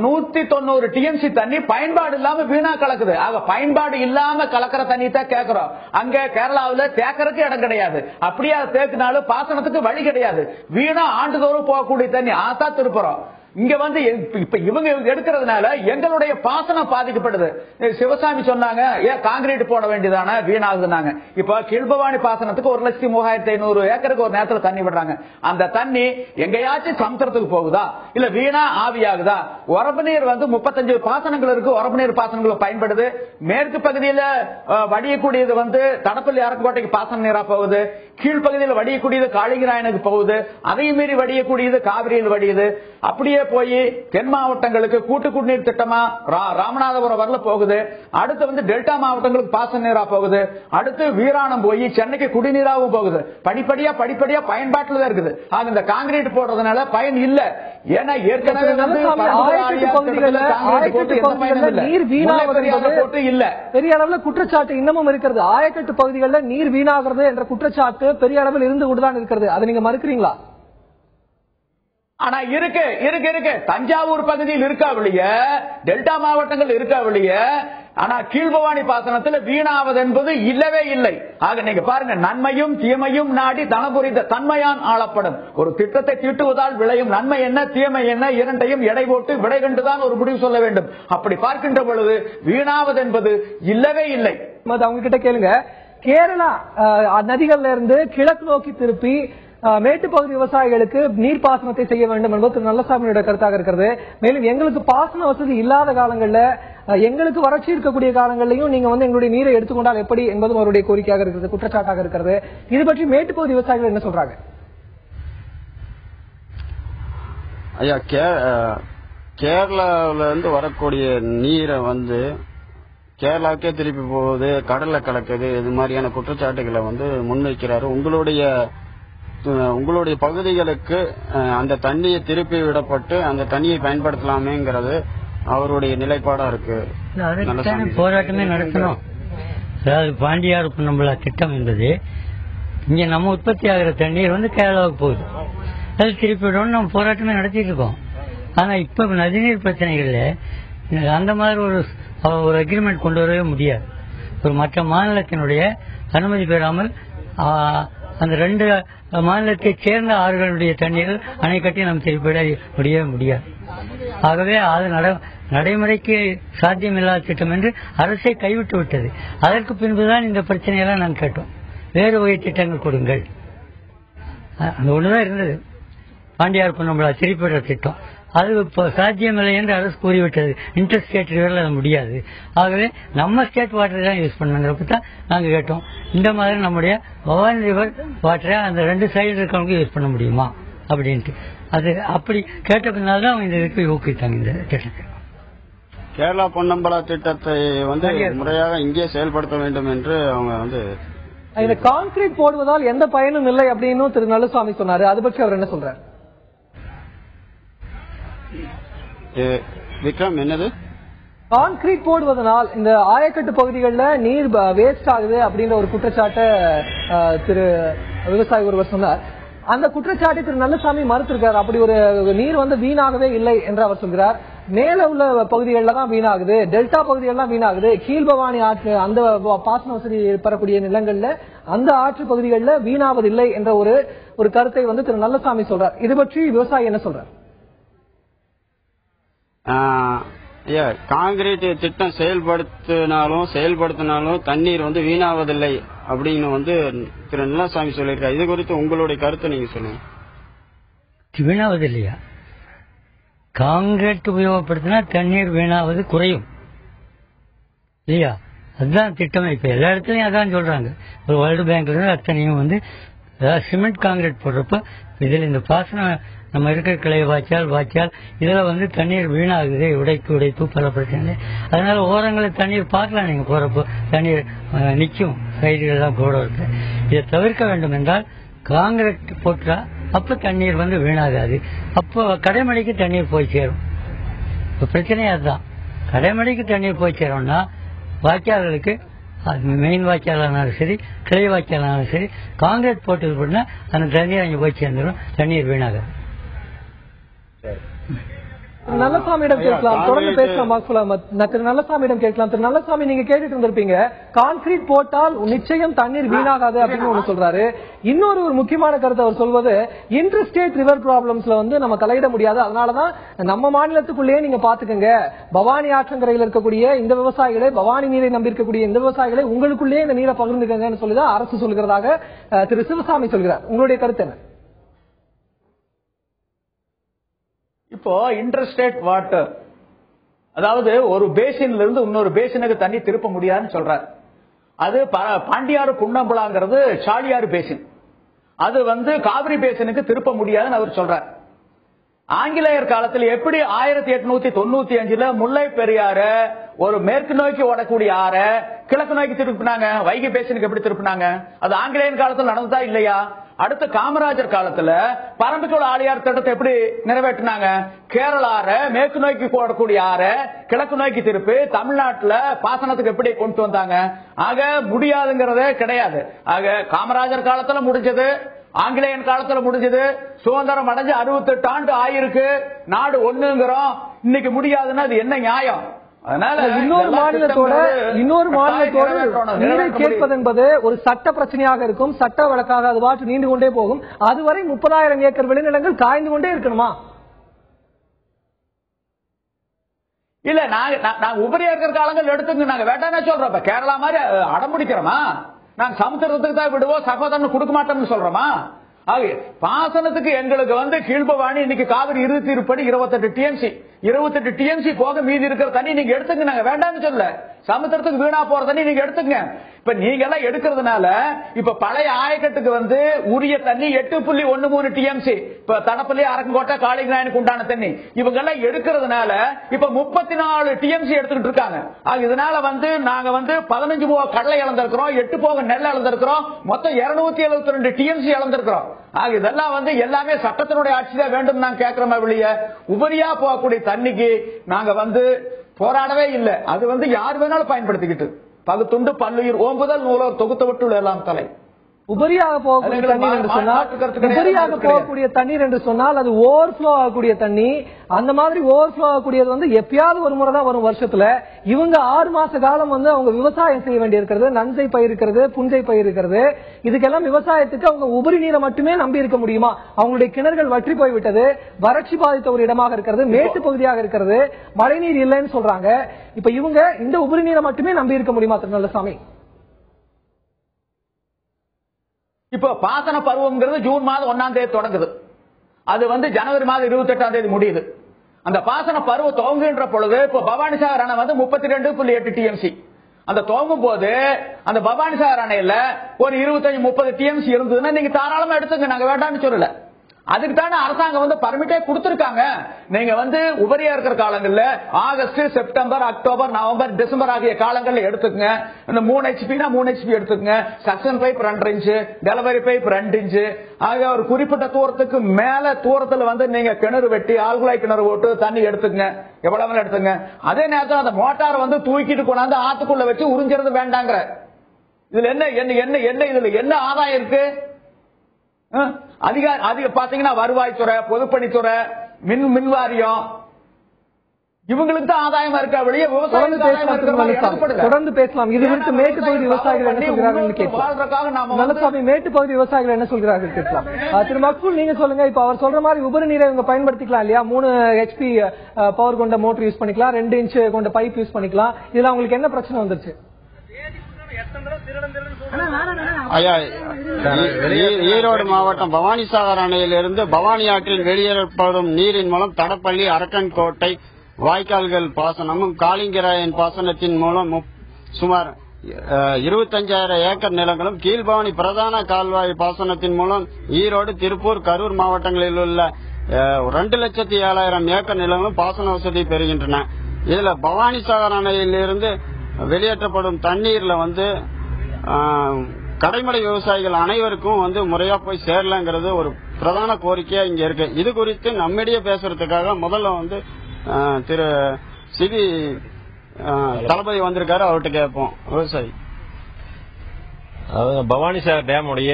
190 டிஎம்சி தண்ணி பயன்பாடு இல்லாம வீணா கலக்குது. ஆக பயன்பாடு இல்லாம கலக்கிற தண்ணி தான் கேட்கிறோம். அங்க கேரளாவில் தேக்கறதுக்கு இடம் கிடையாது. அப்படியே தேக்கினாலும் பாசனத்துக்கு வழி கிடையாது. வீணா ஆண்டுதோறும் போகக்கூடிய தண்ணி ஆத்தா திருப்புறோம். இங்க இப்ப இவங்க எடுக்கிறதுனால எங்களுடைய பாசனம் பாதிக்கப்படுது. சிவசாமி சொன்னாங்க, ஏன் காங்கிரீட் போட வேண்டியதான வீணாகுதுனாங்க. இப்ப கீழ்பவானி பாசனத்துக்கு 1,35,500 ஏக்கருக்கு ஒரு நேரத்தில் தண்ணி விடுறாங்க. அந்த தண்ணி எங்கேயாச்சும் சமுத்திரத்துக்கு போகுதா இல்ல வீணா ஆவியாகுதா? உரப்பு நீர் 35 பாசனங்கள் இருக்கு. உரப்பு நீர் பாசனங்களை பயன்படுது. மேற்கு பகுதியில் வடியக்கூடியது தடப்பள்ளி அரக்கோட்டைக்கு பாசன நீரா போகுது. கீழ்பகுதியில் வடியக்கூடியது காளிங்கராயனுக்கு போகுது. அதையும் மீறி வடியக்கூடியது காவிரியில் வடியுது. அப்படியே போய் தென் மாவட்டங்களுக்கு கூட்டு குடிநீர் திட்டமா ராமநாதபுரம் வரல போகுது. அடுத்து டெல்டா மாவட்டங்களுக்கு பாசன நீரா போகுது. அடுத்து வீராணம் போய் சென்னைக்கு குடிநீராகவும் போகுது. படிப்படியா பயன்பாட்டில் தான் இருக்குது. ஆக இந்த காங்கிரீட் போடுறதுனால பயன் இல்ல. ஏன்னா ஏற்கனவே நீர் வீணாவது இல்ல, பெரிய அளவில் குற்றச்சாட்டு இன்னமும் இருக்கிறது. ஆயக்கட்டு பகுதிகளில் நீர் வீணாகிறது என்ற குற்றச்சாட்டு பெரிய அளவில் இருந்து கொண்டுதான் இருக்கிறது. அதை நீங்க மறுக்கிறீங்களா? ஆனா இருக்கு தஞ்சாவூர் பகுதியில் இருக்காவிலிய, டெல்டா மாவட்டங்கள் இருக்காவிலிய, ஆனா கீழ்பவானி பாசனத்தில் வீணாவது என்பது இல்லவே இல்லை. ஆக நீங்க பாருங்க, நன்மையும் தீமையும் நாடி தனபுரிந்த தன்மையான் ஆளப்படும். ஒரு திட்டத்தை தீட்டுவதால் விளையும் நன்மை என்ன தீமை என்ன இரண்டையும் எடை போட்டு விடை கண்டுதான் ஒரு முடிவு சொல்ல வேண்டும். அப்படி பார்க்கின்ற பொழுது வீணாவது என்பது இல்லவே இல்லை. அவங்க கிட்ட கேளுங்க, கேரளா நதிகள்ல இருந்து கிழக்கு நோக்கி திருப்பி மேட்டுப்பகுதி விவசாயிகளுக்கு நீர்ப்பாசனத்தை செய்ய வேண்டும் என்பது திரு நல்லசாமியோட கருத்தாக இருக்கிறது. மேலும் எங்களுக்கு பாசன வசதி இல்லாத காலங்கள்ல, எங்களுக்கு வறட்சி இருக்கக்கூடிய காலங்களிலையும் நீங்க எங்களுடைய நீரை எடுத்துக்கொண்டால் எப்படி என்பதும் அவருடைய கோரிக்கையாக இருக்கிறது, குற்றச்சாட்டாக இருக்கிறது. இது பற்றி மேட்டுப்பகுதி விவசாயிகள் என்ன சொல்றாங்க? ஐயா, கேரளாவில இருந்து வரக்கூடிய நீரை கேரளாவுக்கே திருப்பி போகுது, கடல்ல கலக்குது, இது மாதிரியான குற்றச்சாட்டுகளை முன்வைக்கிறாரு. உங்களுடைய பகுதிகளுக்கு அந்த தண்ணியை திருப்பி விடப்பட்டு அந்த தண்ணியை பயன்படுத்தலாமேங்கிறது அவருடைய நிலைப்பாடா இருக்கு. போராட்டமே நடத்தணும். அதாவது பாண்டியாறு புன்னம்பலா திட்டம் என்பது இங்க நம்ம உற்பத்தி ஆகிற தண்ணீர் கேரளாவுக்கு போகுது, அது திருப்பி விடணும் நம்ம போராட்டமே நடத்திட்டு இருக்கோம். ஆனா இப்ப நதிநீர் பிரச்சனைகள்ல அந்த மாதிரி ஒரு அக்ரிமெண்ட் கொண்டு வரவே முடியாது. ஒரு மற்ற மாநிலத்தினுடைய அனுமதி பெறாமல் அந்த 2 மாநிலத்தை சேர்ந்த ஆறுகளுடைய தண்ணீர்கள் அணை கட்டி நாம் திருப்பிட முடியவே முடியாது. ஆகவே அது நடைமுறைக்கு சாத்தியமில்லாத திட்டம் என்று அரசை கைவிட்டு விட்டது. அதற்கு பின்புதான் இந்த பிரச்சனையெல்லாம் நான் கேட்டோம், வேறு வகை திட்டங்கள் கொடுங்கள். அந்த ஒண்ணுதான் இருந்தது, பாண்டியார் புன்னம்பலா திருப்பிட திட்டம். அது சாத்தியமில்லை என்று அரசு கூறிவிட்டது. இன்டர் ஸ்டேட் ரிவர்ல அது முடியாது. ஆகவே நம்ம ஸ்டேட் வாட்டர் தான் யூஸ் பண்ணுங்கிறப்ப தான் நாங்க கேட்டோம், இந்த மாதிரி நம்முடைய பவானி ரிவர் வாட்டரை அந்த 2 சைடு இருக்கவங்க யூஸ் பண்ண முடியுமா அப்படின்ட்டு. அது அப்படி கேட்ட பின்னால்தான் அவங்க இந்த இதுக்கு ஊக்குவித்தாங்க இந்த திட்டத்தை. கேரளா பொன்னம்பலா திட்டத்தை முறையாக இங்கே செயல்படுத்த வேண்டும் என்று அவங்க இந்த கான்கிரீட் போடுவதால் எந்த பயனும் இல்லை அப்படின்னு திரு நல்லசாமி சொன்னாரு. அது பற்றி அவர் என்ன சொல்றாரு? விக்ரம், என்னது கான்கிரீட் போடுவதனால் இந்த ஆயக்கட்டு பகுதிகளில் நீர் வேஸ்ட் ஆகுது அப்படின்ற ஒரு குற்றச்சாட்டை திரு விவசாயி ஒருவர் சொன்னார். அந்த குற்றச்சாட்டை திரு நல்லசாமி மறுத்திருக்காரு. அப்படி ஒரு நீர் வீணாகவே இல்லை என்று அவர் சொல்கிறார். மேல உள்ள பகுதிகளில் தான் வீணாகுது, டெல்டா பகுதிகள் வீணாகுது, கீழ்பவானி ஆற்று அந்த பாசன வசதி பெறக்கூடிய நிலங்கள்ல அந்த ஆற்று பகுதிகளில் வீணாவதில்லை என்ற ஒரு கருத்தை திரு நல்லசாமி சொல்றார். இது பற்றி விவசாயி என்ன சொல்றார்? காங்கிரீட் திட்டம் செயல்படுத்தினாலும் தண்ணீர் வீணாவதில்லை அப்படின்னு திரு நல்லசாமி சொல்லியிருக்காரு. இது குறித்து உங்களுடைய கருத்தை நீங்க சொல்லுங்க. வீணாவதில்லையா? காங்கிரீட் உபயோகப்படுத்தினா தண்ணீர் வீணாவது குறையும் இல்லையா? அதுதான் திட்டம். இப்ப எல்லா இடத்துலயும் அதான் சொல்றாங்க. ஒரு வேர்ல்டு பேங்க்ல இருந்து அத்தனையும் சிமெண்ட் காங்கிரீட் போடுறப்ப இதுல இந்த பாசனம் நம்ம இருக்கிற கிளை வாய்க்கால் இதுல தண்ணீர் வீணாகுது, உடைத்து பல பிரச்சனை. அதனால ஓரங்களில் தண்ணீர் பார்க்கலாம், நீங்க போறப்போ தண்ணீர் நிற்கும், சைடுகள் எல்லாம் கூட இருக்கு. இதை தவிர்க்க வேண்டும் என்றால் காங்கிரீட் போட்டா அப்ப தண்ணீர் வீணாகாது. அப்போ கடைமடைக்கு தண்ணீர் போய் சேரும். இப்ப பிரச்சனையே அதுதான். கடைமடைக்கு தண்ணீர் போய் சேரும்னா வாய்க்கால்களுக்கு மெயின் வாய்க்காலானாலும் சரி, கிளை வாய்க்காலானாலும் சரி, காங்கிரீட் போட்டது பண்ணா அந்த தண்ணீர் அங்கே போய் சேர்ந்துடும், தண்ணீர் வீணாகாது. நல்லசாமியிடம் கேட்கலாம், தொடர்ந்து பேசலாம். திரு நல்லசாமியிடம் கேட்கலாம். திரு நல்லசாமி, நீங்க கேட்டுட்டு இருந்திருப்பீங்க, கான்கிரீட் போட்டால் நிச்சயம் தண்ணீர் வீணாகாது அப்படின்னு ஒண்ணு சொல்றாரு. இன்னொரு முக்கியமான கருத்து அவர் சொல்வது, இன்டர் ஸ்டேட் ரிவர் ப்ராப்ளம்ஸ்ல நம்ம தலையிட முடியாது, அதனாலதான் நம்ம மாநிலத்துக்குள்ளேயே நீங்க பாத்துக்கங்க, பவானி ஆற்றங்கரையில் இருக்கக்கூடிய இந்த விவசாயிகளை, பவானி நீரை நம்பி இருக்கக்கூடிய இந்த விவசாயிகளை உங்களுக்குள்ளேயே இந்த நீரை பகிர்ந்துக்கங்கன்னு சொல்லிதான் அரசு சொல்கிறதாக திரு சிவசாமி சொல்கிறார். உங்களுடைய கருத்து என்ன? இப்போ இன்டர்ஸ்டேட் வாட்டர், அதாவது ஒரு பேசின்ல இருந்து இன்னொரு பேசினுக்கு தண்ணி திருப்ப முடியாதுன்னு சொல்றாரு. அது பாண்டியாறு புன்னம்பலாங்கிறது சாலியாறு பேசின், அது காவிரி பேசினுக்கு திருப்ப முடியாதுன்னு அவர் சொல்றார். ஆங்கிலேயர் காலத்தில் எப்படி 1895 முல்லை பெரியாற ஒரு மேற்கு நோக்கி ஓடக்கூடிய ஆற கிழக்கு நோக்கி திருப்பினாங்க, வைகை பேசினுக்கு எப்படி திருப்பினாங்க? அது ஆங்கிலேயர் காலத்தில் நடந்ததா இல்லையா? அடுத்த காமராஜர் காலத்துல பரம்பிக்குள ஆழியார் திட்டத்தை எப்படி நிறைவேற்றினாங்க? கேரளார மேற்கு நோக்கி ஓடக்கூடிய ஆற கிழக்கு நோக்கி திருப்பி தமிழ்நாட்டுல பாசனத்துக்கு எப்படி கொண்டு வந்தாங்க? ஆக முடியாதுங்கிறதே கிடையாது. ஆக காமராஜர் காலத்துல முடிஞ்சது, ஆங்கிலேயன் காலத்துல முடிஞ்சது, சுதந்திரம் அடைஞ்சு 68 ஆண்டு ஆயிருக்கு, நாடு ஒண்ணுங்கிறோம். இன்னைக்கு முடியாதுன்னா அது என்ன நியாயம்? அதனால இன்னொரு மாநிலத்தோட நீரை கேட்பது என்பது ஒரு சட்ட பிரச்சனையாக இருக்கும், சட்ட வழக்காக அது பாட்டு நீண்டு கொண்டே போகும். அதுவரை 30,000 ஏக்கர் விளைநிலங்கள் காய்ந்து கொண்டே இருக்கணுமா? இல்ல நாங்க உபரியா இருக்கிற காலங்கள் எடுத்துங்க, நாங்க வேண்டாம்னு சொல்றோம். இப்ப கேரளா மாதிரி அடம்பிடிக்கிறோமா? நாங்க சமுத்திரத்துக்கு தான் விடுவோம், சகோதரன் கொடுக்க மாட்டோம்னு சொல்றோமா? பாசனத்துக்கு எங்களுக்கு கீழ்பவானி இன்னைக்கு காவிரி இறுதி இருப்படி 28 டிஎம்சி போக மீதி இருக்கிற தண்ணி நீங்க எடுத்துங்க, நாங்க வேண்டாம்னு சொல்ல. சமுத்திரத்துக்கு வீணா போற தண்ணி நீங்க எடுத்துங்க. இப்ப நீங்க எல்லாம் எடுக்கிறதுனால இப்ப பழைய ஆயக்கட்டுக்கு உரிய தண்ணி 8.13 டிஎம்சி, இப்ப தடப்பள்ளி, அரக்கங்கோட்டை, காளிங்கராயனுக்கு உண்டான தண்ணி இவங்க எல்லாம் எடுக்கிறதுனால இப்ப 34 டிஎம்சி எடுத்துக்கிட்டு இருக்காங்க. இதனால நாங்க 15 போக கடலை இழந்திருக்கிறோம், 8 போக நெல் இழந்திருக்கிறோம், மொத்தம் 272 டிஎம்சி இழந்திருக்கிறோம். இதெல்லாம் எல்லாமே சட்டத்தினுடைய ஆட்சி தான் வேண்டும் நாங்க கேட்கிறோம். வெளியே உபரியா போகக்கூடிய தண்ணிக்கு நாங்க போராடவே இல்லை. அது யார் வேணாலும் பயன்படுத்திக்கிட்டு பகுத்துண்டு பல்லுயிர் ஓம்புதல் நூலோர் தொகுத்து விட்டு எல்லாம் தலை. உபரியாக போகக்கூடிய தண்ணீர் என்று சொன்னால் அது ஓவர்ஃப்ளோ ஆகக்கூடிய தண்ணி. அந்த மாதிரி ஓவர்ஃப்ளோ ஆகக்கூடியது எப்பயாவது ஒரு முறை தான் வரும் வருஷத்துல. இவங்க 6 மாச காலம் அவங்க விவசாயம் செய்ய வேண்டி இருக்கிறது, நஞ்சை பயிர் இருக்கிறது, புஞ்சை பயிர் இருக்கிறது. இதுக்கெல்லாம் விவசாயத்துக்கு அவங்க உபரி நீரை மட்டுமே நம்பி இருக்க முடியுமா? அவங்களுடைய கிணறுகள் வற்றி போய்விட்டது, வறட்சி பாதித்த ஒரு இடமாக இருக்கிறது, மேட்டு பகுதியாக இருக்கிறது, மழை நீர் இல்லைன்னு சொல்றாங்க. இப்ப இவங்க இந்த உபரி நீரை மட்டுமே நம்பி இருக்க முடியுமா திருநெல்வேலி? இப்ப பாசன பருவம்ங்கிறது ஜூன் மாதம் 1ஆம் தேதி தொடங்குது, அது ஜனவரி மாதம் 28ஆம் தேதி முடியுது. அந்த பாசன பருவம் துவங்குகின்ற பொழுது இப்ப பவானிசாகர் அணை 32.8 டிஎம்சி. அந்த துவங்கும் போது அந்த பவானிசாகர் அணையில ஒரு 25-30 டிஎம்சி இருந்ததுன்னா நீங்க தாராளமா எடுத்துங்க, நாங்க வேண்டாம்னு சொல்லல. அதுக்கு தானே அரசாங்கம் பர்மிட்டே கொடுத்திருக்காங்க. நீங்க உபரியா இருக்கிற காலங்கள்ல August, September, October, November, December ஆகிய காலங்கள்ல எடுத்துக்கங்க. இந்த 3 ஹெச்பினா 3 ஹெச்பி எடுத்துக்கங்க. Suction pipe 2 inch, delivery pipe 2 inch ஆக ஒரு குறிப்பிட்ட தூரத்துக்கு மேல தூரத்துல நீங்க கிணறு வெட்டி ஆழ்குழாய் கிணறு போட்டு தண்ணி எடுத்துக்கங்க, எவ்வளவு எடுத்துங்க. அதே நேரத்தில் அந்த மோட்டார் தூக்கிட்டு கொண்டாந்து ஆத்துக்குள்ள வச்சு உறிஞ்சிறது வேண்டாங்கிற. இதுல என்ன ஆதாயம் இருக்கு? அதிக பாத்தீங்கன்னா வருவாய்த்துறை, பொதுப்பணித்துறை, மின்வாரியம் இவங்களுக்கு தான் ஆதாயமா இருக்கா வெளியே தொடர்ந்து பேசலாம். இது குறித்து மேட்டு பகுதி விவசாயிகள் என்ன சொல்கிறார்கள் கேட்கலாம். மேட்டு பகுதி விவசாயிகள் என்ன சொல்கிறார்கள் கேட்கலாம். திரு மக்பூல், நீங்க சொல்லுங்க. இப்ப அவர் சொல்ற மாதிரி உபரி நீரை இவங்க பயன்படுத்திக்கலாம் இல்லையா? 3 ஹெச்பி பவர் கொண்ட மோட்டர் யூஸ் பண்ணிக்கலாம், 2 இன்ச் கொண்ட பைப் யூஸ் பண்ணிக்கலாம். இதுல அவங்களுக்கு என்ன பிரச்சனை வந்துருச்சு? ஈரோடு மாவட்டம் பவானிசாகர் அணையிலிருந்து பவானி ஆற்றில் வெளியேறப்படும் நீரின் மூலம் தடப்பள்ளி, அரக்கன்கோட்டை வாய்க்கால்கள் பாசனமும் காளிங்கராயன் பாசனத்தின் மூலம் சுமார் 25,000 ஏக்கர் நிலங்களும், கீழ்பவானி பிரதான கால்வாய் பாசனத்தின் மூலம் ஈரோடு, திருப்பூர், கரூர் மாவட்டங்களில் உள்ள 2,07,000 ஏக்கர் நிலங்களும் பாசன வசதி பெறுகின்றன. இதுல பவானிசாகர் அணையிலிருந்து வெளியேற்றப்படும் தண்ணீர்ல கடைமடை விவசாயிகள் அனைவருக்கும் முறையா போய் சேரலங்கிறது ஒரு பிரதான கோரிக்கையா இங்க இருக்கு. இது குறித்து நம்மிடையே பேசுறதுக்காக முதல்ல திரு சிவி தளபதி வந்திருக்காரு, அவர்கிட்ட கேட்போம். விவசாயி பவானிசாகர் டேம் உடைய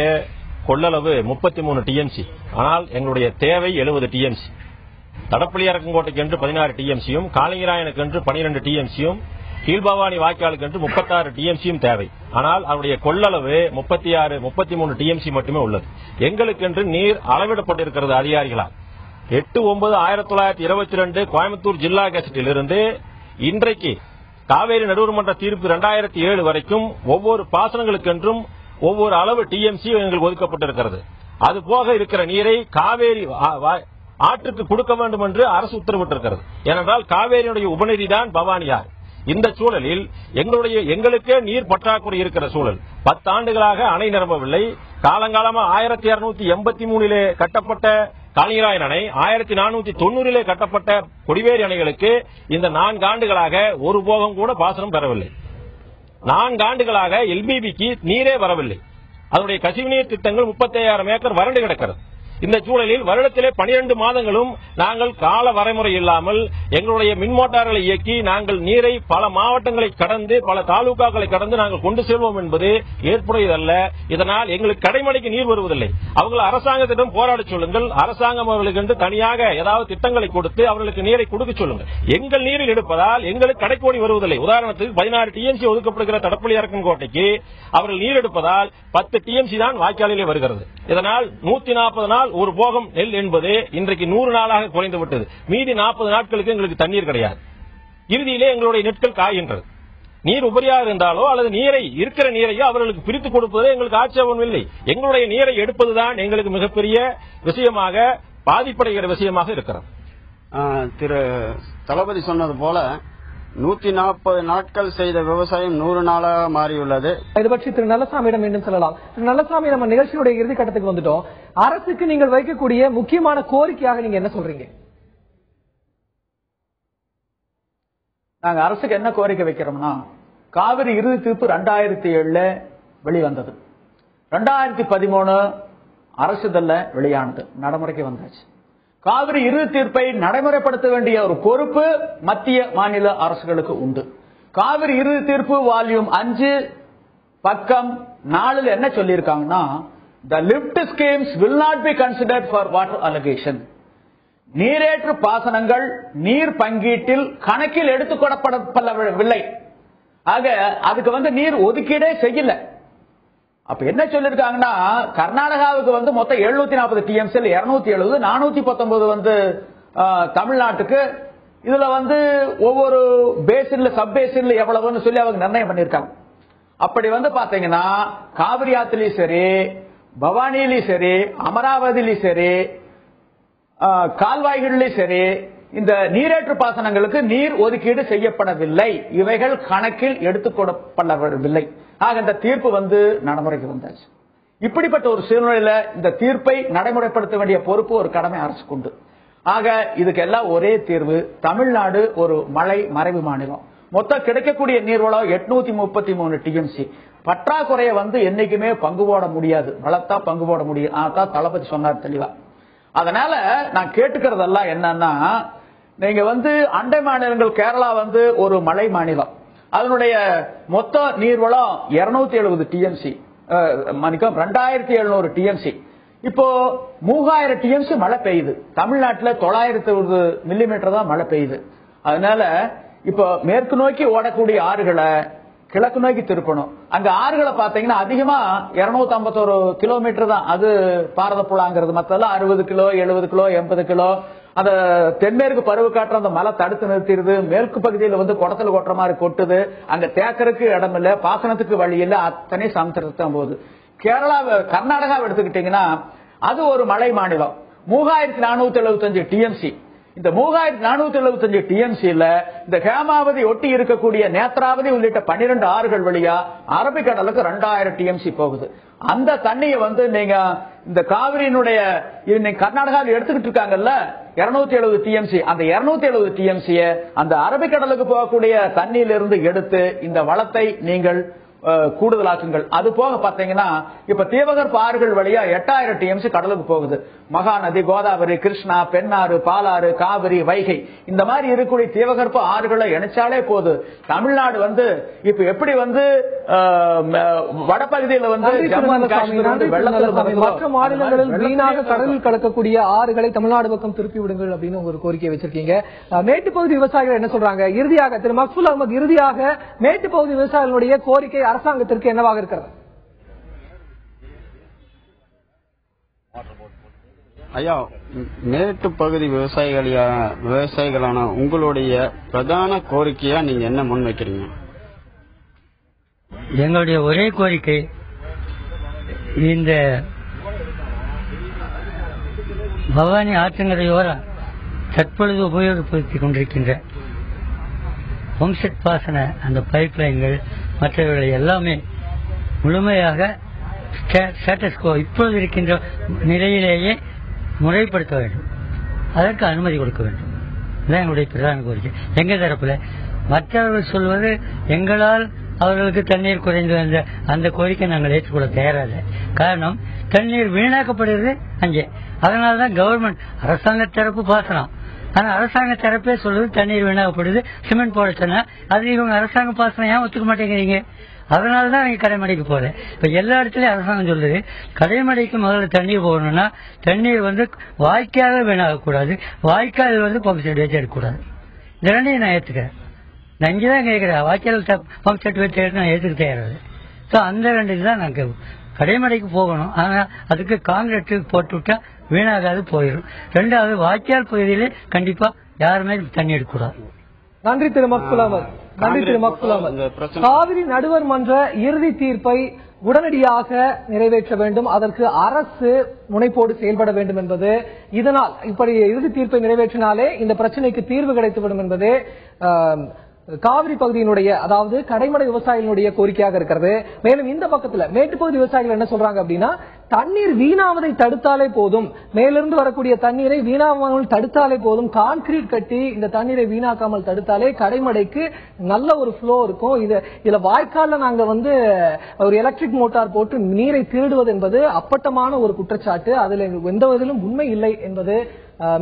கொள்ளளவு 33 டிஎம்சி, ஆனால் எங்களுடைய தேவை 70 டிஎம்சி. தடப்பள்ளி அரக்கங்கோட்டைக்கு என்று 16 டிஎம்சியும், காளிங்கராயனுக்கு என்று 12 டிஎம்சியும், கீழ்பவானி வாய்க்காலுக்கு என்று 36 டிஎம்சியும் தேவை. ஆனால் அவருடைய கொள்ளளவு 33 டிஎம்சி மட்டுமே உள்ளது. எங்களுக்கென்று நீர் அளவிடப்பட்டிருக்கிறது அதிகாரிகளால். 8/9/1922 கோயம்புத்தூர் ஜில்லா கெசட்டில் இருந்து இன்றைக்கு காவேரி நடுவர் மன்ற தீர்ப்பு 2007 வரைக்கும் ஒவ்வொரு பாசனங்களுக்கென்றும் ஒவ்வொரு அளவு டிஎம்சி எங்களுக்கு ஒதுக்கப்பட்டிருக்கிறது. அதுபோக இருக்கிற நீரை காவேரி ஆற்றுக்கு கொடுக்க வேண்டும் என்று அரசு உத்தரவிட்டிருக்கிறது. ஏனென்றால் காவேரியுடைய உபநதி தான் பவானியார். இந்த சூழலில் எங்களுக்கே நீர் பற்றாக்குறை இருக்கிற சூழல். 10 ஆண்டுகளாக அணை நிரம்பவில்லை. காலங்காலமா 1483 கட்டப்பட்ட காளிங்கராயன் அணை, 1490 கட்டப்பட்ட கொடிவேரி அணைகளுக்கு இந்த 4 ஆண்டுகளாக ஒரு போகம் கூட பாசனம் பெறவில்லை. 4 ஆண்டுகளாக எல்பிபிக்கு நீரே வரவில்லை. அதனுடைய கசிவுநீர் திட்டங்கள் 35,000 ஏக்கர் வறண்டு கிடக்கிறது. இந்த சூழலில் வருடத்திலே 12 மாதங்களும் நாங்கள் கால வரைமுறை இல்லாமல் எங்களுடைய மின் மோட்டார்களை இயக்கி நாங்கள் நீரை பல மாவட்டங்களை கடந்து பல தாலுகாக்களை கடந்து நாங்கள் கொண்டு செல்வோம் என்பது ஏற்புடையதல்ல. இதனால் எங்களுக்கு கடைமடைக்கு நீர் வருவதில்லை. அவர்கள் அரசாங்கத்திடம் போராட சொல்லுங்கள். அரசாங்கம் அவர்களுக்கு என்று தனியாக ஏதாவது திட்டங்களை கொடுத்து அவர்களுக்கு நீரை கொடுக்க சொல்லுங்கள். எங்கள் நீரில் எடுப்பதால் எங்களுக்கு கடைக்கோடி வருவதில்லை. உதாரணத்துக்கு 16 டிஎம்சி ஒதுக்கப்படுகிற தடப்பள்ளி அரக்கன்கோட்டைக்கு அவர்கள் நீர் எடுப்பதால் 10 டிஎம்சி தான் வாய்க்காலிலே வருகிறது. இதனால் 140 நாள் ஒரு போகம் நெல் என்பது இன்றைக்கு 100 நாளாக குறைந்துவிட்டது. மீதி 40 நாட்களுக்கு எங்களுக்கு தண்ணீர் கிடையாது. இறுதியிலே எங்களுடைய நெற்கள் காய்கின்றது. நீர் உபரியாக இருந்தாலோ அல்லது நீரை இருக்கிற நீரையோ அவர்களுக்கு பிரித்துக் கொடுப்பது எங்களுக்கு ஆட்சேபம் இல்லை. எங்களுடைய நீரை எடுப்பதுதான் எங்களுக்கு மிகப்பெரிய விஷயமாக பாதிப்படைகிற விஷயமாக இருக்கிறது. திரு தளபதி சொன்னது போல 140 நாட்கள் செய்த விவசாயம் 100 நாளாக மாறியுள்ளது. இது பற்றி திரு நல்லசாமியிடம் மீண்டும் சொல்லலாம். திரு நல்லசாமி, நம்ம நிகழ்ச்சியுடைய இறுதி கட்டத்துக்கு வந்துட்டோம். அரசுக்கு நீங்கள் வைக்கக்கூடிய முக்கியமான கோரிக்கையாக நீங்க என்ன சொல்றீங்க? நாங்க அரசுக்கு என்ன கோரிக்கை வைக்கிறோம்னா, காவிரி இறுதி தீர்ப்பு 2007 வெளிவந்தது. 2013 அரசுதல்ல வெளியானது, நடைமுறைக்கு வந்தாச்சு. காவிரி இறுதி தீர்ப்பை நடைமுறைப்படுத்த வேண்டிய ஒரு பொறுப்பு மத்திய மாநில அரசுகளுக்கு உண்டு. காவிரி இறுதி தீர்ப்பு வால்யூம் 5 பக்கம் 4 என்ன சொல்லியிருக்காங்கன்னா, the lift schemes will not be considered for water allocation. நீரேற்று பாசனங்கள் நீர் பங்கீட்டில் கணக்கில் எடுத்துக்கொள்ளப்படவில்லை. ஆக அதுக்கு நீர் ஒதுக்கீடே செய்யல. அப்ப என்ன சொல்லிருக்காங்கன்னா, கர்நாடகாவுக்கு மொத்தம் 740 டிஎம்சி 270, 419 தமிழ்நாட்டுக்கு. இதுல ஒவ்வொரு பேசின்ல சப் பேசின்ல எவ்வளவுன்னு சொல்லி அவங்க நிர்ணயம் பண்ணிருக்காங்க. அப்படி பாத்தீங்கன்னா காவிரி ஆத்திலையும் சரி, பவானிலையும் சரி, அமராவதியிலும் சரி, கால்வாய்களிலும் சரி, இந்த நீரேற்று பாசனங்களுக்கு நீர் ஒதுக்கீடு செய்யப்படவில்லை. இவைகள் கணக்கில் எடுத்துக்கொள்ளப்படவில்லை. ஆக இந்த தீர்ப்பு நடைமுறைக்கு வந்தாச்சு. இப்படிப்பட்ட ஒரு சூழ்நிலையில இந்த தீர்ப்பை நடைமுறைப்படுத்த வேண்டிய பொறுப்பு ஒரு கடமை அரசுக்கு உண்டு. ஆக இதுக்கெல்லாம் ஒரே தீர்வு, தமிழ்நாடு ஒரு மழை மறைவு மாநிலம். மொத்தம் கிடைக்கக்கூடிய நீர்வளம் 833 டிஎம்சி. பற்றாக்குறையை என்னைக்குமே பங்கு போட முடியாது, வளர்த்தா பங்கு போட முடியும். அதான் தளபதி சொன்னார் தெளிவா. அதனால நான் கேட்டுக்கிறதெல்லாம் என்னன்னா, நீங்க அண்டை மாநிலங்கள் கேரளா ஒரு மலை மாநிலம். அதனுடைய மொத்த நீர்வளம் 270 டிஎம்சி, 2700 டிஎம்சி. இப்போ 3000 டிஎம்சி மழை பெய்யுது. தமிழ்நாட்டில் 920 மில்லிமீட்டர் தான் மழை பெய்யுது. அதனால இப்போ மேற்கு நோக்கி ஓடக்கூடிய ஆறுகளை கிழக்கு நோக்கி திருப்பணும். அங்க ஆறுகளை பாத்தீங்கன்னா அதிகமா 251 கிலோமீட்டர் தான். அது பாரதப்புழாங்கிறது, மத்தெல்லாம் 60 கிலோ, 70 கிலோ, 80 கிலோ. அந்த தென்மேற்கு பருவக்காற்று அந்த மலை தடுத்து நிறுத்திடுது. மேற்கு பகுதியில் குடத்துல கொட்டுற மாதிரி கொட்டுது. அங்க தேக்கருக்கு இடம் இல்ல, பாசனத்துக்கு வழி இல்ல, அத்தனை சமுத்திரத்தான் போகுது. கேரளா கர்நாடகாவை எடுத்துக்கிட்டீங்கன்னா அது ஒரு மலை மாநிலம். 3475 டிஎம்சி. இந்த 3475 டிஎம்சில இந்த ஹேமாவதி ஒட்டி இருக்கக்கூடிய நேத்ராவதி உள்ளிட்ட 12 ஆறுகள் வழியா அரபிக்கடலுக்கு 2000 டிஎம்சி போகுது. அந்த தண்ணியை நீங்க இந்த காவிரியினுடைய கர்நாடகாவில் எடுத்துக்கிட்டு இருக்காங்கல்ல 270 டிஎம்சி. அந்த 270 டிஎம்சிய அந்த அரபிக்கடலுக்கு போகக்கூடிய தண்ணியிலிருந்து எடுத்து இந்த வளத்தை நீங்கள் கூடுதலாக்குங்கள். அது போக பாத்தீங்கன்னா இப்ப தீபகற்ப ஆறுகள் வழியா 8000 டிஎம்சி கடலுக்கு போகுது. மகாநதி, கோதாவரி, கிருஷ்ணா, பெண்ணாறு, பாலாறு, காவிரி, வைகை, இந்த மாதிரி இருக்கக்கூடிய தீபகற்ப ஆறுகளை இணைச்சாலே போது தமிழ்நாடு இப்ப எப்படி வடபகுதியில் மற்ற மாநிலங்களில் வீணாக கடலில் கலக்கக்கூடிய ஆறுகளை தமிழ்நாடு பக்கம் திருப்பி விடுங்கள் அப்படின்னு ஒரு கோரிக்கை வச்சிருக்கீங்க. மேட்டுப்பகுதி விவசாயிகள் என்ன சொல்றாங்க? இறுதியாக திரு மக்சூல் அகமது, இறுதியாக மேட்டுப்பகுதி விவசாயிகளுடைய கோரிக்கை அரசாங்கத்திற்கு என்னவாக இருக்கிறது? ஐயா, மேட்டு பகுதி விவசாயிகளான உங்களுடைய பிரதான கோரிக்கையா நீங்க என்ன முன்வைக்கிறீங்க? எங்களுடைய ஒரே கோரிக்கை, இந்த பவானி ஆற்றங்கரையோரம் தற்பொழுது உபயோகப்படுத்திக் கொண்டிருக்கின்ற பம்ப்செட் பாசன அந்த பைப் லைன்கள் மற்றவர்களை எல்லாமே முழுமையாக ஸ்டேட்டஸ் கோ இப்பொழுது இருக்கின்ற நிலையிலேயே முறைப்படுத்த வேண்டும். அதற்கு அனுமதி கொடுக்க வேண்டும். இதுதான் எங்களுடைய பிரதான கோரிக்கை. எங்க தரப்புல மற்றவர்கள் சொல்வது எங்களால் அவர்களுக்கு தண்ணீர் குறைந்து வந்த அந்த கோரிக்கை நாங்கள் ஏற்றுக்கொள்ள தயாராக. காரணம், தண்ணீர் வீணாக்கப்படுகிறது அங்கே. அதனாலதான் கவர்மெண்ட் அரசாங்க தரப்பு பாசனம். ஆனா அரசாங்க தரப்பே சொல்றது தண்ணீர் வீணாக்கப்படுது, சிமெண்ட் போட சொன்னா அது இவங்க அரசாங்க பாசனம் ஏன் ஒத்துக்க மாட்டேங்கிறீங்க? அதனாலதான் நீங்க கடைமடைக்கு போல. இப்ப எல்லா இடத்துலயும் அரசாங்கம் சொல்லுது கடைமடைக்கு முதல்ல தண்ணீர் போகணும்னா தண்ணீர் வாய்க்காக வீணாகக்கூடாது, வாய்க்கால் பம்ப் செட் வச்சு எடுக்கக்கூடாது. இந்த ரெண்டையும் நான் ஏத்துக்கிறேன். நான் இங்கதான் கேட்கிறேன், வாய்க்கால் பம்ப் செட் வச்சு எடுத்து நான் ஏத்துக்க தயாராது. அந்த ரெண்டு தான் நான் கடைமடைக்கு போகணும். ஆனா அதுக்கு காங்கிரீட் போட்டு விட்டா வீணாகாது, போயிடும். ரெண்டாவது வாய்க்கால் பகுதியிலே கண்டிப்பா யாருமே தண்ணி எடுக்கக்கூடாது. நன்றி திரு மக்பூல் அஹ்மத். நன்றி திரு மக்பூல் அஹ்மத். காவிரி நடுவர் மன்ற இறுதி தீர்ப்பை உடனடியாக நிறைவேற்ற வேண்டும், அதற்கு அரசு முனைப்போடு செயல்பட வேண்டும் என்பது, இதனால் இப்படி இறுதி தீர்ப்பை நிறைவேற்றினாலே இந்த பிரச்சனைக்கு தீர்வு கிடைத்துவிடும் என்பதே காவிரி பகுதியினுடைய, அதாவது கடைமடை விவசாயிகளுடைய கோரிக்கையாக இருக்கிறது. மேலும் இந்த பக்கத்துல மேட்டுப்பகுதி விவசாயிகள் என்ன சொல்றாங்க அப்படின்னா, தண்ணீர் வீணாவதை தடுத்தாலே போதும், மேலிருந்து வரக்கூடிய தண்ணீரை வீணாகாமல் தடுத்தாலே போதும், கான்கிரீட் கட்டி இந்த தண்ணீரை வீணாக்காமல் தடுத்தாலே கடைமடைக்கு நல்ல ஒரு ஃப்ளோ இருக்கும். இதுல வாய்க்கால்ல நாங்க ஒரு எலக்ட்ரிக் மோட்டார் போட்டு நீரை திருடுவது என்பது அப்பட்டமான ஒரு குற்றச்சாட்டு. அதுல எந்த விதத்திலும் உண்மை இல்லை என்பது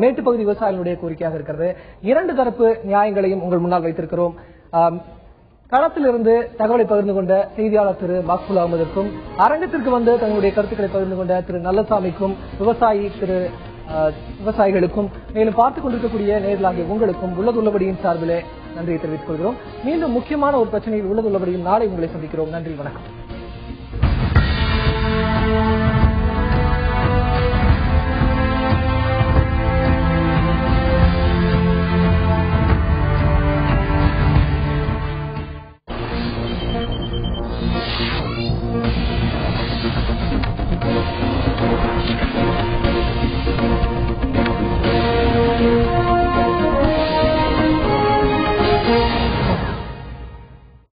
மேட்டுப்பகுதி விவசாயிகளுடைய கோரிக்கையாக இருக்கிறது. இரண்டு தரப்பு நியாயங்களையும் உங்கள் முன்னால் வைத்திருக்கிறோம். களத்திலிருந்து தகவலை பகிர்ந்து கொண்ட செய்தியாளர் திரு மக்பூல் அஹ்மதுக்கும், அரங்கத்திற்கு வந்து தங்களுடைய கருத்துக்களை பகிர்ந்து கொண்ட திரு நல்லசாமிக்கும், விவசாயிகளுக்கும், மேலும் பார்த்துக் கொண்டிருக்கக்கூடிய நேர்களாகிய உங்களுக்கும் உள்ளதுள்ளபடியின் சார்பிலே நன்றியை தெரிவித்துக் கொள்கிறோம். மீண்டும் முக்கியமான ஒரு பிரச்சனையில் உள்ளதுள்ளபடியும் நாளை உங்களை சந்திக்கிறோம். நன்றி, வணக்கம்.